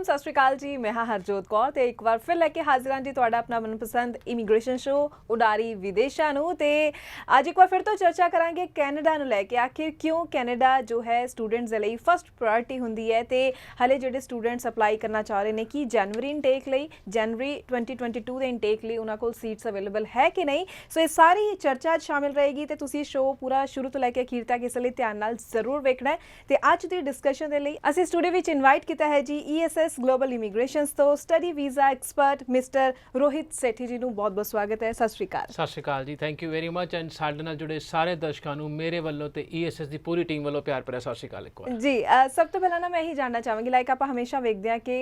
वालेकुम, सत श्री अकाल जी। मैं हाँ हरजोत कौर ते एक बार फिर लैके हाजिर हाँ जी तुहाडा अपना मनपसंद इमीग्रेशन शो उडारी विदेशा नूं। ते अज एक बार फिर तो चर्चा करांगे कैनेडा नूं लैके, आखिर क्यों कैनेडा जो है स्टूडेंट्स दे लई फस्ट प्रायोरिटी हुंदी है। ते हले जिहड़े स्टूडेंट्स अपलाई करना चाह रहे हैं कि जनवरी इनटेक लई, जनवरी 2022 दे इनटेक लई उन्हां कोल सीट्स अवेलेबल है कि नहीं। सो ये सारी चर्चा शामिल रहेगी ते तुसीं शो पूरा शुरू तो लैके अखीर तक इस लई ध्यान नाल जरूर वेखना है। ते अज दी डिस्कशन दे लई असीं स्टूडियो विच इनवाइट किया है जी ESS ग्लोबल इमीग्रेशनस तो study visa expert mister Rohit Sethi ji ਨੂੰ बहुत बहुत स्वागत है। सत श्री अकाल। सत श्री अकाल जी, thank you very much. And साडे नाल जुड़े सारे दर्शकों ਨੂੰ मेरे ਵੱਲੋਂ ਤੇ ESS ਦੀ पूरी टीम ਵੱਲੋਂ प्यार भरा सत श्री अकाल एक बार जी। सब तो पहला ना मैं यही जानना चाहूँगी, लाइक आप हमेशा वेखते हैं कि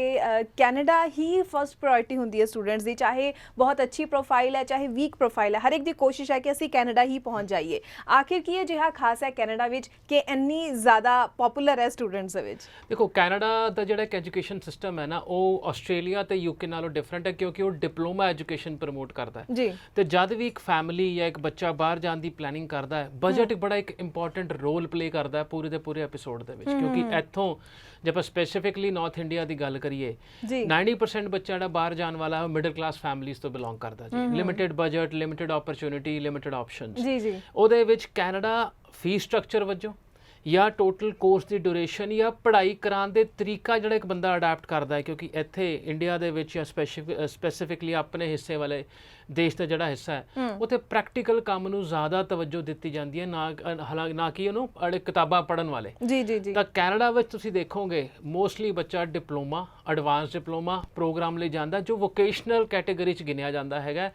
कैनेडा ही फस्ट प्रायोरिटी होंदी है स्टूडेंट्स की, चाहे बहुत अच्छी प्रोफाइल है चाहे वीक प्रोफाइल है, हर एक की कोशिश है कि असीं कैनेडा ही पहुँच जाइए। आखिर की अजिहा खास है कैनेडा विच कि इन्नी ज़्यादा पॉपुलर है स्टूडेंट्स दे विच? देखो कैनेडा ਦਾ ਜਿਹੜਾ ਐਜੂਕੇਸ਼ਨ ਸਿਸਟਮ ਹੈ ਨਾ ਉਹ ਆਸਟ੍ਰੇਲੀਆ ਤੇ ਯੂਕੇ ਨਾਲੋਂ ਡਿਫਰੈਂਟ ਹੈ ਕਿਉਂਕਿ ਉਹ ਡਿਪਲੋਮਾ ਐਜੂਕੇਸ਼ਨ ਪ੍ਰਮੋਟ ਕਰਦਾ ਹੈ ਜੀ। ਤੇ ਜਦ ਵੀ ਇੱਕ ਫੈਮਿਲੀ ਜਾਂ ਇੱਕ ਬੱਚਾ ਬਾਹਰ ਜਾਣ ਦੀ ਪਲੈਨਿੰਗ ਕਰਦਾ ਹੈ ਬਜਟ ਬੜਾ ਇੱਕ ਇੰਪੋਰਟੈਂਟ ਰੋਲ ਪਲੇ ਕਰਦਾ ਹੈ ਪੂਰੇ ਦੇ ਪੂਰੇ ਐਪੀਸੋਡ ਦੇ ਵਿੱਚ, ਕਿਉਂਕਿ ਇੱਥੋਂ ਜੇ ਆਪਾਂ ਸਪੈਸੀਫਿਕਲੀ ਨਾਰਥ ਇੰਡੀਆ ਦੀ ਗੱਲ ਕਰੀਏ 90% ਬੱਚਾ ਜਿਹੜਾ ਬਾਹਰ ਜਾਣ ਵਾਲਾ ਹੈ ਮਿਡਲ ਕਲਾਸ ਫੈਮਿਲੀਜ਼ ਤੋਂ ਬਿਲੋਂਗ ਕਰਦਾ ਜੀ। Limited budget, limited opportunity, limited options. ਜੀ ਜੀ। ਉਹਦੇ ਵਿੱਚ ਕੈਨੇਡਾ ਫੀਸ ਸਟਰਕਚਰ ਵਜੋਂ या टोटल कोर्स की ड्यूरेशन या पढ़ाई कराने के तरीका जो एक बंदा अडाप्ट करता है, क्योंकि इत्थे इंडिया दे विच या स्पैसीफिकली अपने हिस्से वाले देश का जोड़ा हिस्सा है उत्थे प्रैक्टिकल काम नूं ज़्यादा तवज्जो दी जाती है, ना कि उन्होंने किताबां पढ़न वाले। जी जी जी। तो कैनेडा विच तुसीं देखोगे मोस्टली बच्चा डिप्लोमा, एडवांस डिप्लोमा प्रोग्राम ले जाता जो वोकेशनल कैटेगरी च गिनिया जाता है।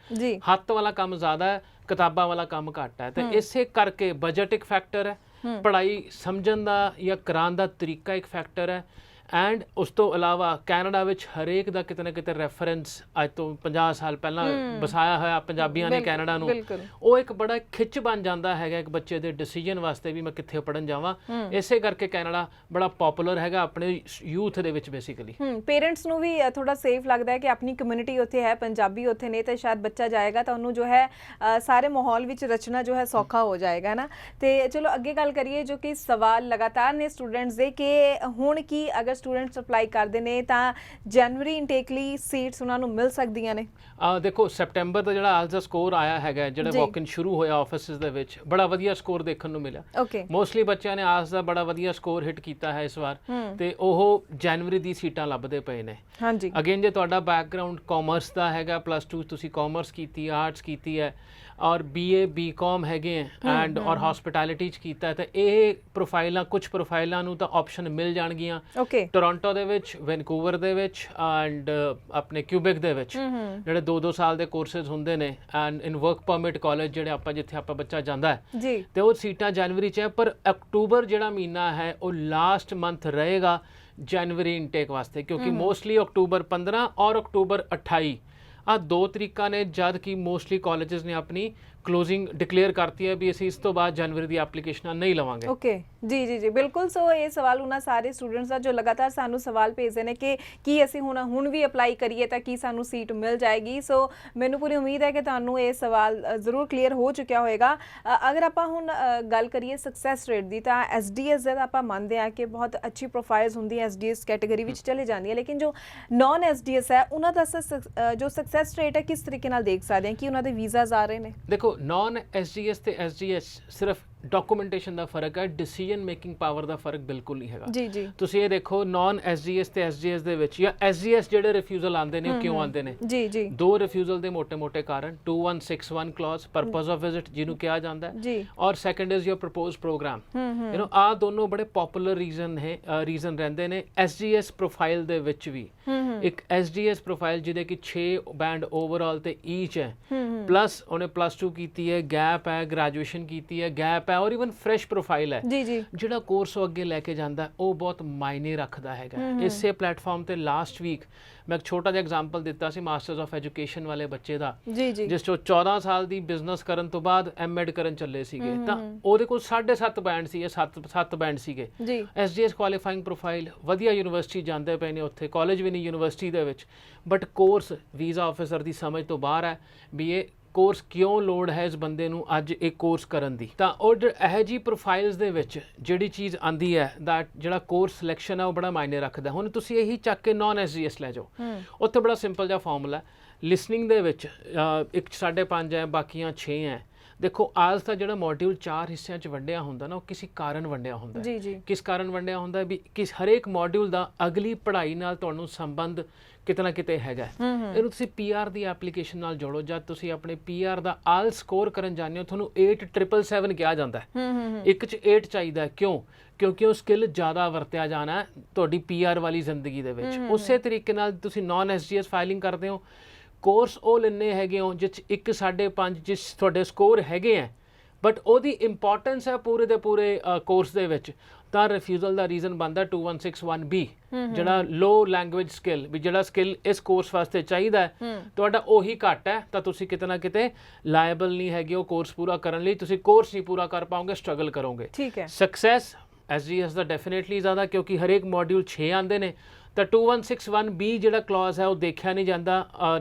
हत्थ वाला काम ज़्यादा है, किताबां वाला काम घट है। तो इसे करके बजट एक फैक्टर है, पढ़ाई समझण दा या कराने दा तरीका एक फैक्टर है, एंड उस तो इलावा कैनेडा विच हरेक दा किते ना किते रैफरेंस अज तो 50 साल पहला बसाया होया पंजाबियों ने कैनेडा नूं, वो एक बड़ा खिच बन जाता है एक बच्चे के डिसीजन वास्ते भी मैं कित्थे पढ़न जावां। इसे करके कैनेडा बड़ा पॉपुलर है अपने youth they which basically. Parents नूं भी थोड़ा सेफ लगता है कि अपनी कम्यूनिटी उत्थे है, पंजाबी उत्थे ने, तो शायद बच्चा जाएगा तो उन्होंने जो है सारे माहौल विच रचना जो है सौखा हो जाएगा ना। तो चलो अगे गल करिए जो कि सवाल लगातार ने स्टूडेंट्स दे कि हुण की अगर स्टूडेंट्स अप्लाई करते हैं तो जनवरी इनटेक लई सीट्स उन्होंने मिल सकदियां ने? देखो सैप्टेंबर का जो आज का स्कोर आया है जो वॉक इन शुरू होया ऑफिस दे विच बड़ा वधिया स्कोर देखने को मिला। मोस्टली बच्चों ने आज का बड़ा वधिया स्कोर हिट किया है इस बार, तो वह जनवरी दी सीटां लभदे पए ने। हाँ जी। अगेन जे तुहाडा बैकग्राउंड कॉमर्स का है, +2 तुसीं कॉमर्स की, आर्ट्स की है और BA BCom है एंड और हॉस्पिटैलिटी च कीता है, तो ये प्रोफाइल कुछ प्रोफाइलों नूं तां ऑप्शन मिल जाणगियां। टोरंटो दे विच, वैनकूवर दे विच एंड अपने क्यूबेक दे विच जिहड़े 2-2 साल के कोर्सेज हुंदे ने, एंड इन वर्क परमिट कॉलेज जिहड़े आपां जिथे आपां बच्चा जांदा है जी, ते वो सीटां जनवरी च है। पर अक्टूबर जिहड़ा महीना है वो लास्ट मंथ रहेगा जनवरी इनटेक वास्ते, क्योंकि मोस्टली अक्टूबर 15 और अक्टूबर 28 आ 2 तरीका ने जद कि मोस्टली कॉलेजेस ने अपनी क्लोजिंग डिक्लेयर करती है भी असीं इस तो बाद जनवरी दी एप्लीकेशन नहीं लवांगे। ओके जी जी जी बिल्कुल। सो ये सवाल उन्होंने सारे स्टूडेंट्स का जो लगातार सानू सवाल भेजते हैं कि असीं हुण भी अप्लाई करिए तो की सानू सीट मिल जाएगी। सो मैनू पूरी उम्मीद है कि तुहानू ये सवाल जरूर क्लीयर हो चुका होएगा। अगर आपां हुण गल करिए सक्सैस रेट की, तो SDS दा आपां मानते हैं कि बहुत अच्छी प्रोफाइल्स होंदी SDS कैटेगरी विच चले जाती है, लेकिन जो नॉन SDS है उन्होंने जो सक्सैस रेट है किस तरीके नाल देख सकते हैं कि उन्होंने वीज़ाज आ रहे हैं? देखो नॉन SDS ते SDS सिर्फ डॉक्यूमेंटेशन का फर्क है, डिसीजन मेकिंग पावर का फर्क बिल्कुल नहीं है जी जी। तुसीं ये देखो नॉन SDS ते SDS दे विच या SDS जिहड़े रिफ्यूजल आते हैं क्यों आते हैं जी जी, 2 रिफ्यूजल के मोटे मोटे कारण 2161 क्लॉज पर्पस ऑफ विजिट जिन्होंने कहा जाता है जी, और second is your propose program. You know uh दोनों बड़े पॉपुलर रीजन रहंदे ने SDS प्रोफाइल दे विच भी। एक SDS प्रोफाइल जिहदे कि 6 बैंड ओवरऑल ते ईच है, प्लस उन्हें +2 की है, गैप है, ग्रेजुएशन की है, गैप है और इवन फ्रैश प्रोफाइल है जी जी, जिहड़ा कोर्स अगे लैके जांदा है वो बहुत मायने रखता है। इसे प्लेटफॉर्म ते लास्ट वीक मैं एक छोटा जिहा एग्जाम्पल दिता सी मास्टर्स ऑफ एजुकेशन वाले बच्चे दा जी जी, जिस चो 14 साल दी बिजनेस करन तो बाद MEd करन चले सीगे, तां ओहदे कोल 7.5 बैंड सी, 7 बैंड सीगे जी। SDS क्वालीफाइंग प्रोफाइल वधिया यूनिवर्सिटी जांदे पे ने, उत्थे कॉलेज भी नहीं यूनिवर्सिटी दे विच, बट कोर्स वीज़ा ऑफिसर दी समझ तो बाहर है भी ये ਕੋਰਸ ਕਿਉਂ ਲੋੜ ਹੈ ਇਸ ਬੰਦੇ ਨੂੰ ਅੱਜ ਇਹ ਕੋਰਸ ਕਰਨ ਦੀ। ਤਾਂ ਉਹ ਇਹੋ ਜਿਹੀ ਪ੍ਰੋਫਾਈਲਸ ਦੇ ਵਿੱਚ ਜਿਹੜੀ ਚੀਜ਼ ਆਂਦੀ ਹੈ ਦੈਟ ਜਿਹੜਾ ਕੋਰਸ ਸਿਲੈਕਸ਼ਨ ਹੈ ਉਹ ਬੜਾ ਮਾਇਨੇ ਰੱਖਦਾ। ਹੁਣ ਤੁਸੀਂ ਇਹੀ ਚੱਕ ਕੇ ਨੌਨ SGS ਲੈ ਜਾਓ, ਉੱਥੇ ਬੜਾ ਸਿੰਪਲ ਜਿਹਾ ਫਾਰਮੂਲਾ ਲਿਸਨਿੰਗ ਦੇ ਵਿੱਚ 1 5.5 ਹੈ, ਬਾਕੀਆਂ 6 ਹੈ। ਦੇਖੋ ਆਜ ਦਾ ਜਿਹੜਾ ਮੋਡਿਊਲ 4 ਹਿੱਸਿਆਂ 'ਚ ਵੰਡਿਆ ਹੁੰਦਾ ਨਾ, ਉਹ ਕਿਸੇ ਕਾਰਨ ਵੰਡਿਆ ਹੁੰਦਾ। ਜੀ ਜੀ। ਕਿਸ ਕਾਰਨ ਵੰਡਿਆ ਹੁੰਦਾ ਵੀ ਕਿਸ ਹਰੇਕ ਮੋਡਿਊਲ ਦਾ ਅਗਲੀ ਪੜ੍ਹਾਈ ਨਾਲ ਤੁਹਾਨੂੰ ਸੰਬੰਧ ਕਿਤੇ ਨਾ ਕਿਤੇ ਹੈਗਾ। ਇਹਨੂੰ ਤੁਸੀਂ PR ਦੀ ਐਪਲੀਕੇਸ਼ਨ ਨਾਲ ਜੋੜੋ। ਜਦ ਤੁਸੀਂ ਆਪਣੇ PR ਦਾ ਆਲ ਸਕੋਰ ਕਰਨ ਜਾਂਦੇ ਹੋ ਤੁਹਾਨੂੰ 8777 ਕਿਹਾ ਜਾਂਦਾ ਹੈ। ਇੱਕ 'ਚ 8 ਚਾਹੀਦਾ। ਕਿਉਂ? ਕਿਉਂਕਿ ਉਹ ਸਕਿੱਲ ਜ਼ਿਆਦਾ ਵਰਤਿਆ ਜਾਣਾ ਤੁਹਾਡੀ PR ਵਾਲੀ ਜ਼ਿੰਦਗੀ ਦੇ ਵਿੱਚ। ਉਸੇ ਤਰੀਕੇ ਨਾਲ ਤੁਸੀਂ ਨੌਨ SGS ਫਾਈਲਿੰਗ ਕਰਦੇ ਹੋ, ਕੋਰਸ ਉਹ ਲੈਣੇ ਹੈਗੇ ਹੋ ਜਿਸ 1 5.5 ਜਿਸ ਤੁਹਾਡੇ ਸਕੋਰ ਹੈਗੇ ਹੈ, ਬਟ ਉਹਦੀ ਇੰਪੋਰਟੈਂਸ ਹੈ ਪੂਰੇ ਦੇ ਪੂਰੇ ਕੋਰਸ ਦੇ ਵਿੱਚ, ਤਾਂ ਰਿਫਿਊਜ਼ਲ ਦਾ ਰੀਜ਼ਨ ਬਣਦਾ 2161B, ਜਿਹੜਾ ਲੋ ਲੈਂਗੁਏਜ ਸਕਿੱਲ, ਵੀ ਜਿਹੜਾ ਸਕਿੱਲ ਇਸ ਕੋਰਸ ਵਾਸਤੇ ਚਾਹੀਦਾ ਹੈ ਤੁਹਾਡਾ ਉਹੀ ਘੱਟ ਹੈ, ਤਾਂ ਤੁਸੀਂ ਕਿਤੇ ਨਾ ਕਿਤੇ ਲਾਇਬਲ ਨਹੀਂ ਹੈਗੇ ਉਹ ਕੋਰਸ ਪੂਰਾ ਕਰਨ ਲਈ। ਤੁਸੀਂ ਕੋਰਸ ਨਹੀਂ ਪੂਰਾ ਕਰ ਪਾਓਗੇ, ਸਟਰਗਲ ਕਰੋਗੇ। ਠੀਕ ਹੈ। ਸਕਸੈਸ SGS ਦਾ ਡੈਫੀਨੇਟਲੀ ਜ਼ਿਆਦਾ, ਕਿਉਂਕਿ ਹਰੇਕ ਮੋਡਿਊਲ 6 ਆਉਂਦੇ ਨੇ, ਤਾਂ 2161B ਜਿਹੜਾ ਕਲੌਜ਼ ਹੈ ਉਹ ਦੇਖਿਆ ਨਹੀਂ ਜਾਂਦਾ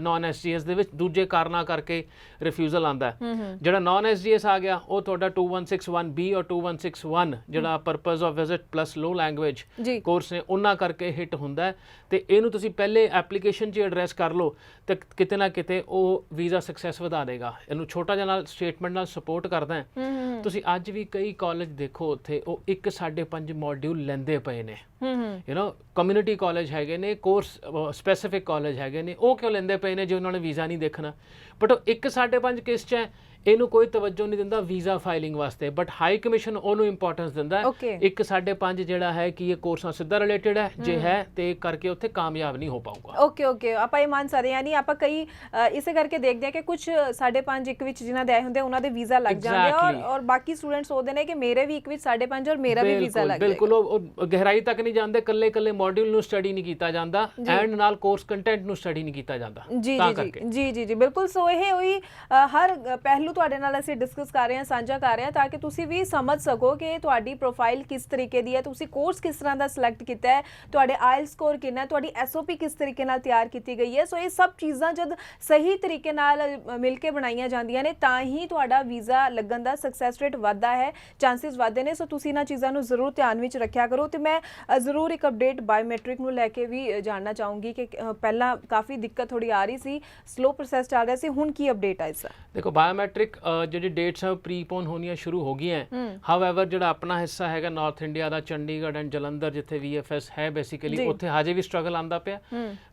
ਨੌਨ SGS ਦੇ ਵਿੱਚ। ਦੂਜੇ ਕਾਰਨਾਂ ਕਰਕੇ ਰਿਫਿਊਜ਼ਲ ਆਉਂਦਾ ਹੈ। ਜਿਹੜਾ ਨੌਨ SGS ਆ ਗਿਆ ਉਹ ਤੁਹਾਡਾ 2161B ਔਰ 2161 ਜਿਹੜਾ ਪਰਪਸ ਆਫ ਵਿਜ਼ਿਟ ਪਲੱਸ ਲੋ ਲੈਂਗੁਏਜ ਕੋਰਸ ਨੇ ਉਹਨਾਂ ਕਰਕੇ ਹਿੱਟ ਹੁੰਦਾ ਹੈ। ਤੇ ਇਹਨੂੰ ਤੁਸੀਂ ਪਹਿਲੇ ਐਪਲੀਕੇਸ਼ਨ 'ਚ ਐਡਰੈਸ ਕਰ ਲਓ ਤੇ ਕਿਤੇ ਨਾ ਕਿਤੇ ਉਹ ਵੀਜ਼ਾ ਸਕਸੈਸ ਵਧਾ ਦੇਗਾ। ਇਹਨੂੰ ਛੋਟਾ ਜਿਹਾ ਨਾਲ ਸਟੇਟਮੈਂਟ ਨਾਲ ਸਪੋਰਟ ਕਰਦਾ ਹੈ। ਤੁਸੀਂ ਅੱਜ ਵੀ ਕਈ ਕਾਲਜ ਦੇਖੋ ਉੱਥੇ ਉਹ 1 5.5 ਮੋਡਿਊਲ ਲੈਂਦੇ ਪਏ ਨੇ। ਕਮਿਊਨਿਟੀ ਕਾਲਜ ਹੈਗੇ ਨੇ, ਕੋਰਸ ਸਪੈਸੀਫਿਕ ਕਾਲਜ ਹੈਗੇ ਨੇ, ਉਹ ਕਿਉਂ ਲੈਂਦੇ ਪਏ ਨੇ ਜੇ ਉਹਨਾਂ ਨੇ ਵੀਜ਼ਾ ਨਹੀਂ ਦੇਖਣਾ। ਬਟ ਉਹ 1 5.5 ਕਿਸ 'ਚ ਹੈ, ਇਹਨੂੰ ਕੋਈ ਤਵੱਜੋ ਨਹੀਂ ਦਿੰਦਾ ਵੀਜ਼ਾ ਫਾਈਲਿੰਗ ਵਾਸਤੇ, ਬਟ ਹਾਈ ਕਮਿਸ਼ਨ ਉਹਨੂੰ ਇੰਪੋਰਟੈਂਸ ਦਿੰਦਾ ਹੈ। 1 5.5 ਜਿਹੜਾ ਹੈ ਕਿ ਇਹ ਕੋਰਸ ਨਾਲ ਸਿੱਧਾ ਰਿਲੇਟਡ ਹੈ, ਜੇ ਹੈ ਤੇ ਕਰਕੇ ਉੱਥੇ ਕਾਮਯਾਬ ਨਹੀਂ ਹੋ ਪਾਊਗਾ। ਓਕੇ ਆਪਾਂ ਇਹ ਮੰਨ ਸਕਦੇ ਯਾਨੀ ਆਪਾਂ ਕਈ ਇਸੇ ਕਰਕੇ ਦੇਖਦੇ ਆ ਕਿ ਕੁਝ 5.5 1 ਵਿੱਚ ਜਿਨ੍ਹਾਂ ਦੇ ਆਏ ਹੁੰਦੇ ਉਹਨਾਂ ਦੇ ਵੀਜ਼ਾ ਲੱਗ ਜਾਂਦੇ ਆ ਔਰ ਬਾਕੀ ਸਟੂਡੈਂਟਸ ਸੋਚਦੇ ਨੇ ਕਿ ਮੇਰੇ ਵੀ 1 ਵਿੱਚ 5.5 ਔਰ ਮੇਰਾ ਵੀ ਵੀਜ਼ਾ ਲੱਗ ਜਾਏਗਾ। ਬਿਲਕੁਲ ਉਹ ਗਹਿਰਾਈ ਤੱਕ ਨਹੀਂ ਜਾਂਦੇ, ਕੱਲੇ ਮੋਡਿਊਲ ਨੂੰ ਸਟੱਡੀ ਨਹੀਂ ਕੀਤਾ ਜਾਂਦਾ ਐਂਡ ਨਾਲ ਕੋਰਸ ਕੰਟੈਂਟ ਨੂੰ ਸਟੱਡੀ ਨਹੀਂ ਕੀਤਾ ਜਾਂਦਾ। ਜੀ ਬਿਲਕੁਲ। ਸੋ ਇਹ ਹੋਈ ਹਰ ਪਹਿਲੂ ਤੁਹਾਡੇ ਨਾਲ ਅਸੀਂ ਡਿਸਕਸ ਕਰ ਰਹੇ ਹਾਂ, ਸਾਂਝਾ ਕਰ ਰਹੇ ਹਾਂ, ਤਾਂ ਕਿ ਤੁਸੀਂ ਵੀ ਸਮਝ ਸਕੋ ਕਿ ਤੁਹਾਡੀ ਪ੍ਰੋਫਾਈਲ ਕਿਸ ਤਰੀਕੇ ਦੀ ਹੈ, ਤੁਸੀਂ ਕੋਰਸ ਕਿਸ ਤਰ੍ਹਾਂ ਦਾ ਸਿਲੈਕਟ ਕੀਤਾ ਹੈ, ਤੁਹਾਡੇ ਆਇਲ ਸਕੋਰ ਕਿੰਨਾ ਹੈ, ਤੁਹਾਡੀ SOP ਕਿਸ ਤਰੀਕੇ ਨਾਲ ਤਿਆਰ ਕੀਤੀ ਗਈ ਹੈ। ਸੋ ਇਹ ਸਭ ਚੀਜ਼ਾਂ ਜਦ ਸਹੀ ਤਰੀਕੇ ਨਾਲ ਮਿਲ ਕੇ ਬਣਾਈਆਂ ਜਾਂਦੀਆਂ ਨੇ ਤਾਂ ਹੀ ਤੁਹਾਡਾ ਵੀਜ਼ਾ ਲੱਗਣ ਦਾ ਸਕਸੈਸ ਰੇਟ ਵੱਧਦਾ ਹੈ, ਚਾਂਸਸ ਵੱਧਦੇ ਨੇ। ਸੋ ਤੁਸੀਂ ਇਹਨਾਂ ਚੀਜ਼ਾਂ ਨੂੰ ਜ਼ਰੂਰ ਧਿਆਨ ਵਿੱਚ ਰੱਖਿਆ ਕਰੋ। ਤੇ ਮੈਂ ਜ਼ਰੂਰ ਇੱਕ ਅਪਡੇਟ ਬਾਇਓਮੈਟ੍ਰਿਕ ਨੂੰ ਲੈ ਕੇ ਵੀ ਜਾਣਨਾ ਚਾਹੂੰਗੀ ਕਿ ਪਹਿਲਾਂ ਕਾਫੀ ਦਿੱਕਤ ਥੋੜੀ ਆ ਰਹੀ ਸੀ, ਸਲੋ ਪ੍ਰੋਸੈਸ ਚੱਲ ਰਿਹਾ ਸੀ, ਹੁਣ ਕੀ ਅਪਡੇਟ ਹੈ ਇਸ? ਦੇਖੋ ਬਾਇਓਮੈਟ੍ਰਿਕ ਜਿਹੜੀ ਡੇਟਸ ਹੈ ਪ੍ਰੀਪੋਨ ਹੋਣੀਆਂ ਸ਼ੁਰੂ ਹੋ ਗਈਆਂ। ਹਾਊਐਵਰ ਜਿਹੜਾ ਆਪਣਾ ਹਿੱਸਾ ਹੈਗਾ north India the, Chandigarh and Jalandhar ਜਿੱਥੇ VFS ਹੈ ਬੇਸਿਕਲੀ, ਉੱਥੇ ਹਜੇ ਵੀ ਸਟਰਗਲ ਆਉਂਦਾ ਪਿਆ।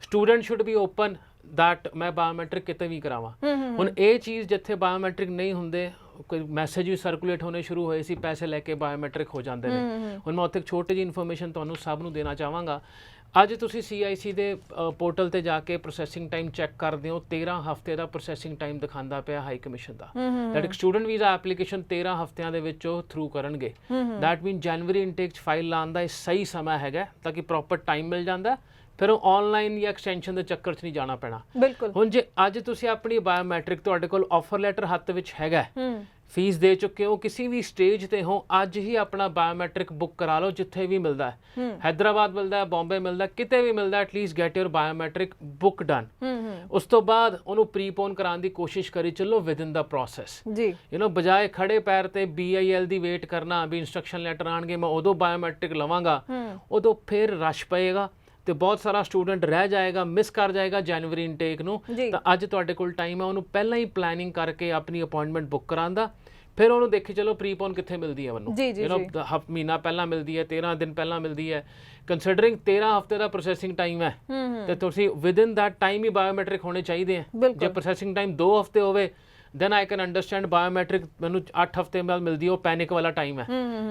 Student should be open that ਮੈਂ ਬਾਇਓਮੈਟ੍ਰਿਕ ਕਿਤੇ ਵੀ ਕਰਾਵਾਂ। ਹੁਣ ਇਹ ਚੀਜ਼ ਜਿੱਥੇ ਬਾਇਓਮੈਟ੍ਰਿਕ ਨਹੀਂ ਹੁੰਦੇ, ਕੋਈ ਮੈਸੇਜ ਵੀ ਸਰਕੂਲੇਟ ਹੋਣੇ ਸ਼ੁਰੂ ਹੋਏ ਸੀ, ਪੈਸੇ ਲੈ ਕੇ ਬਾਇਓਮੈਟ੍ਰਿਕ ਹੋ ਜਾਂਦੇ ਨੇ। ਹੁਣ ਮੈਂ ਉੱਥੇ ਇੱਕ ਛੋਟੀ ਜਿਹੀ ਇਨਫੋਰਮੇਸ਼ਨ ਤੁਹਾਨੂੰ ਸਭ ਨੂੰ ਦੇਣਾ ਚਾਹਾਂਗਾ। ਅੱਜ ਤੁਸੀਂ CIC ਦੇ ਪੋਰਟਲ ਤੇ ਜਾ ਕੇ ਪ੍ਰੋਸੈਸਿੰਗ ਟਾਈਮ ਚੈੱਕ ਕਰਦੇ ਹੋ, 13 ਹਫ਼ਤੇ ਦਾ ਪ੍ਰੋਸੈਸਿੰਗ ਟਾਈਮ ਦਿਖਾਉਂਦਾ ਪਿਆ ਹਾਈ ਕਮਿਸ਼ਨ ਦਾ। ਦੈਟ ਇੱਕ ਸਟੂਡੈਂਟ ਵੀਜ਼ਾ ਐਪਲੀਕੇਸ਼ਨ 13 ਹਫ਼ਤਿਆਂ ਦੇ ਵਿੱਚ ਉਹ ਥਰੂ ਕਰਨਗੇ। ਦੈਟ ਮੀਨ ਜਨਵਰੀ ਇਨਟੇਕ 'ਚ ਫਾਈਲ ਲਾਉਣ ਦਾ ਇਹ ਸਹੀ ਸਮਾਂ ਹੈਗਾ, ਤਾਂ ਕਿ ਪ੍ਰੋਪਰ ਟਾਈਮ ਮਿਲ ਜਾਂਦਾ, ਫਿਰ ਉਹ ਆਨਲਾਈਨ ਜਾਂ ਐਕਸਟੈਂਸ਼ਨ ਦੇ ਚੱਕਰ 'ਚ ਨਹੀਂ ਜਾਣਾ ਪੈਣਾ। ਬਿਲਕੁਲ। ਹੁਣ ਜੇ ਅੱਜ ਤੁਸੀਂ ਆਪਣੀ ਬਾਇਓਮੈਟ੍ਰਿਕ ਤੁਹਾਡੇ ਕੋਲ ਆਫਰ ਲੈਟਰ ਹੱਥ ਵਿੱਚ ਹੈਗਾ, ਫੀਸ ਦੇ ਚੁੱਕੇ ਹੋ, ਕਿਸੇ ਵੀ ਸਟੇਜ ਤੇ ਹੋ, ਅੱਜ ਹੀ ਆਪਣਾ ਬਾਇਓਮੈਟ੍ਰਿਕ ਬੁੱਕ ਕਰਾ ਲਓ। ਜਿੱਥੇ ਵੀ ਮਿਲਦਾ ਹੈ, ਹੈਦਰਾਬਾਦ ਮਿਲਦਾ ਹੈ, ਬੰਬੇ ਮਿਲਦਾ, ਕਿਤੇ ਵੀ ਮਿਲਦਾ, at least get your biometric book done. ਉਸ ਤੋਂ ਬਾਅਦ ਉਹਨੂੰ ਪ੍ਰੀਪੋਨ ਕਰਾਉਣ ਦੀ ਕੋਸ਼ਿਸ਼ ਕਰੀ ਚੱਲੋ ਵਿਦਿਨ ਦਾ ਪ੍ਰੋਸੈਸ। ਬਜਾਏ ਖੜੇ ਪੈਰ ਤੇ BIL ਦੀ ਵੇਟ ਕਰਨਾ ਵੀ ਇੰਸਟਰਕਸ਼ਨ ਲੈਟਰ ਆਣਗੇ ਮੈਂ ਉਦੋਂ ਬਾਇਓਮੈਟ੍ਰਿਕ ਲਵਾਂਗਾ, ਉਦੋਂ ਫਿਰ ਰਸ਼ ਪਏਗਾ ਤੇ ਬਹੁਤ ਸਾਰਾ ਸਟੂਡੈਂਟ ਰਹਿ ਜਾਏਗਾ, ਮਿਸ ਕਰ ਜਾਏਗਾ ਜਨਵਰੀ ਇਨਟੇਕ ਨੂੰ। ਤਾਂ ਅੱਜ ਤੁਹਾਡੇ ਕੋਲ ਟਾਈਮ ਹੈ ਉਹਨੂੰ ਪਹਿਲਾਂ ਹੀ ਪਲੈਨਿੰਗ ਕਰਕੇ ਆਪਣੀ ਅਪਾਇੰਟਮੈਂਟ ਬੁੱਕ ਕਰਾਉਣ ਦਾ। ਫਿਰ ਉਹਨੂੰ ਦੇਖੀ ਚਲੋ ਪ੍ਰੀਪੋਨ ਕਿੱਥੇ ਮਿਲਦੀ ਹੈ ਮੈਨੂੰ, ਮਹੀਨਾ ਪਹਿਲਾਂ ਮਿਲਦੀ ਹੈ, 13 ਦਿਨ ਪਹਿਲਾਂ ਮਿਲਦੀ ਹੈ। ਕੰਸੀਡਰਿੰਗ 13 ਹਫ਼ਤੇ ਦਾ ਪ੍ਰੋਸੈਸਿੰਗ ਟਾਈਮ ਹੈ ਤੇ ਤੁਸੀਂ within that time he biometric ਹੋਣੇ ਚਾਹੀਦੇ ਹੈ। ਜੇ ਪ੍ਰੋਸੈਸਿੰਗ ਟਾਈਮ 2 ਹਫ਼ਤੇ ਹੋਵੇ then I can understand biometric ਮੈਨੂੰ 8 ਹਫ਼ਤੇ ਬਾਅਦ ਮਿਲਦੀ ਹੈ, ਉਹ ਪੈਨਿਕ ਵਾਲਾ ਟਾਈਮ ਹੈ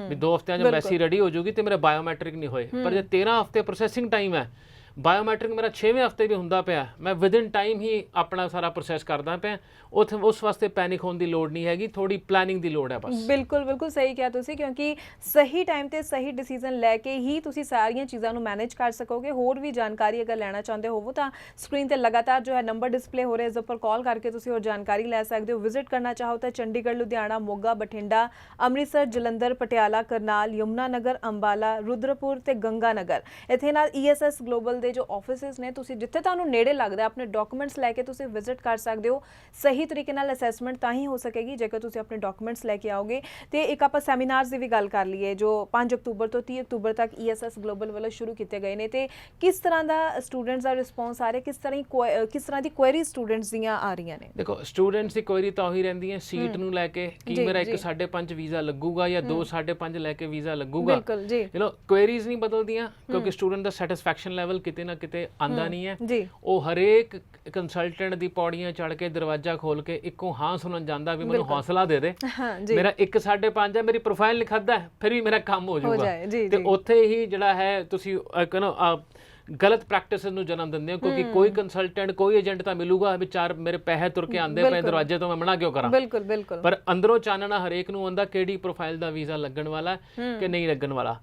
ਵੀ 2 ਹਫ਼ਤਿਆਂ 'ਚ ਮੈਸੀ ਰੈਡੀ ਹੋ ਜਾਊਗੀ ਤੇ ਮੇਰੇ ਬਾਇਓਮੈਟ੍ਰਿਕ ਨਹੀਂ ਹੋਏ। ਪਰ ਜੇ 13 ਹਫ਼ਤੇ ਪ੍ਰੋਸੈਸਿੰਗ ਟਾਈਮ ਹੈ, ਬਾਇਓਮੈਟ੍ਰਿਕ ਮੇਰਾ 6ਵੇਂ ਹਫ਼ਤੇ ਵੀ ਹੁੰਦਾ ਪਿਆ, ਮੈਂ ਵਿਦਿਨ ਟਾਈਮ ਹੀ ਆਪਣਾ ਸਾਰਾ ਪ੍ਰੋਸੈਸ ਕਰਦਾ ਪਿਆ, ਉੱਥੇ ਉਸ ਵਾਸਤੇ ਪੈਨਿਕ ਹੋਣ ਦੀ ਲੋੜ ਨਹੀਂ ਹੈਗੀ, ਥੋੜੀ ਪਲੈਨਿੰਗ ਦੀ ਲੋੜ ਹੈ ਬਸ। ਬਿਲਕੁਲ ਸਹੀ ਕਿਹਾ ਤੁਸੀਂ, ਕਿਉਂਕਿ ਸਹੀ ਟਾਈਮ ਤੇ ਸਹੀ ਡਿਸੀਜਨ ਲੈ ਕੇ ਹੀ ਤੁਸੀਂ ਸਾਰੀਆਂ ਚੀਜ਼ਾਂ ਨੂੰ ਮੈਨੇਜ ਕਰ ਸਕੋਗੇ। ਹੋਰ ਵੀ ਜਾਣਕਾਰੀ ਅਗਰ ਲੈਣਾ ਚਾਹੁੰਦੇ ਹੋਵੋ ਤਾਂ ਸਕਰੀਨ ਤੇ ਲਗਾਤਾਰ ਜੋ ਹੈ ਨੰਬਰ ਡਿਸਪਲੇ ਹੋ ਰਿਹਾ, ਇਸ ਉੱਪਰ ਕਾਲ ਕਰਕੇ ਤੁਸੀਂ ਹੋਰ ਜਾਣਕਾਰੀ ਲੈ ਸਕਦੇ ਹੋ। ਵਿਜ਼ਿਟ ਕਰਨਾ ਚਾਹੋ ਤਾਂ ਚੰਡੀਗੜ੍ਹ, ਲੁਧਿਆਣਾ, ਮੋਗਾ, ਬਠਿੰਡਾ, ਅੰਮ੍ਰਿਤਸਰ, ਜਲੰਧਰ, ਪਟਿਆਲਾ, ਕਰਨਾਲ, ਯਮੁਨਾ ਨਗਰ, ਅੰਬਾਲਾ, ਰੁਦਰਪੁਰ ਤੇ ਗੰਗਾ ਨਗਰ। ਇੱਥੇ ਨਾਲ ESS ਗਲੋਬਲ ਦੇ ਦੇ ਜੋ ਆਫਿਸਿਸ ਨੇ ਤੁਸੀਂ ਜਿੱਥੇ ਤੁਹਾਨੂੰ ਨੇੜੇ ਲੱਗਦਾ ਆਪਣੇ ਡਾਕੂਮੈਂਟਸ ਲੈ ਕੇ ਤੁਸੀਂ ਵਿਜ਼ਿਟ ਕਰ ਸਕਦੇ ਹੋ। ਸਹੀ ਤਰੀਕੇ ਨਾਲ ਅਸੈਸਮੈਂਟ ਤਾਂ ਹੀ ਹੋ ਸਕੇਗੀ ਜੇਕਰ ਤੁਸੀਂ ਆਪਣੇ ਡਾਕੂਮੈਂਟਸ ਲੈ ਕੇ ਆਓਗੇ। ਤੇ ਇੱਕ ਆਪਾਂ ਸੈਮੀਨਾਰਸ ਦੀ ਵੀ ਗੱਲ ਕਰ ਲਈਏ ਜੋ 5 ਅਕਤੂਬਰ ਤੋਂ 30 ਅਕਤੂਬਰ ਤੱਕ ESS ਗਲੋਬਲ ਵੱਲੋਂ ਸ਼ੁਰੂ ਕੀਤੇ ਗਏ ਨੇ, ਤੇ ਕਿਸ ਤਰ੍ਹਾਂ ਦਾ ਸਟੂਡੈਂਟਸ ਦਾ ਰਿਸਪੌਂਸ ਆ ਰਿਹਾ, ਕਿਸ ਤਰ੍ਹਾਂ ਦੀ ਕੁਐਰੀ ਸਟੂਡੈਂਟਸ ਦੀਆਂ ਆ ਰਹੀਆਂ ਨੇ? ਦੇਖੋ ਸਟੂਡੈਂਟਸ ਦੀ ਕੁਐਰੀ ਤਾਂ ਉਹੀ ਰਹਿੰਦੀ ਹੈ ਸੀਟ ਨੂੰ ਲੈ ਕੇ ਕਿ ਮੇਰਾ 1.5 ਵੀਜ਼ਾ ਲੱਗੂਗਾ ਜਾਂ 2.5 ਲੈ ਕੇ ਵੀਜ਼ਾ ਲੱਗੂਗਾ। ਬਿਲਕੁਲ ਜੀ, ਯੂ نو ਕੁਐਰੀਜ਼ ਨਹੀਂ ਬਦਲਦੀਆਂ ਕਿਉਂਕਿ ਸਟੂਡੈਂਟ ਦਾ ਸੈਟੀਸਫੈਕਸ਼ਨ ਲੈਵਲ ਕਿਤੇ ਨਾ ਕਿਤੇ ਆਂਦਾ ਨਹੀਂ ਹੈ। ਉਹ ਹਰੇਕ ਕੰਸਲਟੈਂਟ ਦੀ ਪੌੜੀਆਂ ਚੜ੍ਹ ਕੇ ਦਰਵਾਜ਼ਾ ਖੋਲ ਕੇ ਇੱਕੋ ਹਾਂ ਸੁਣਨ ਜਾਂਦਾ ਵੀ ਮੈਨੂੰ ਹੌਸਲਾ ਦੇ ਦੇ, ਮੇਰਾ 1.5 ਹੈ, ਮੇਰੀ ਪ੍ਰੋਫਾਈਲ ਲਿਖਦਾ ਫਿਰ ਵੀ ਮੇਰਾ ਕੰਮ ਹੋ ਜਾਊਗਾ। ਤੇ ਉੱਥੇ ਹੀ ਜਿਹੜਾ ਹੈ ਤੁਸੀਂ ਗਲਤ ਪ੍ਰੈਕਟਿਸਿਸ ਨੂੰ ਜਨਮ ਦਿੰਦੇ ਹੋ ਕਿਉਂਕਿ ਕੋਈ ਕੰਸਲਟੈਂਟ ਕੋਈ ਏਜੰਟ ਤਾਂ ਮਿਲੂਗਾ ਵੀ ਚਾਰ ਮੇਰੇ ਪੈਸੇ ਤੁਰ ਕੇ ਆਂਦੇ ਪਏ ਦਰਵਾਜ਼ੇ ਤੋਂ, ਮੈਂ ਮਨਾ ਕਿਉਂ ਕਰਾਂ? ਬਿਲਕੁਲ ਬਿਲਕੁਲ। ਪਰ ਅੰਦਰੋਂ ਚਾਨਣਾ ਹਰੇਕ ਨੂੰ ਆਉਂਦਾ ਕਿਹੜੀ ਪ੍ਰੋਫਾਈਲ ਦਾ ਵੀਜ਼ਾ ਲੱਗਣ ਵਾਲਾ ਕਿ ਨਹੀਂ ਲੱਗਣ ਵਾਲਾ।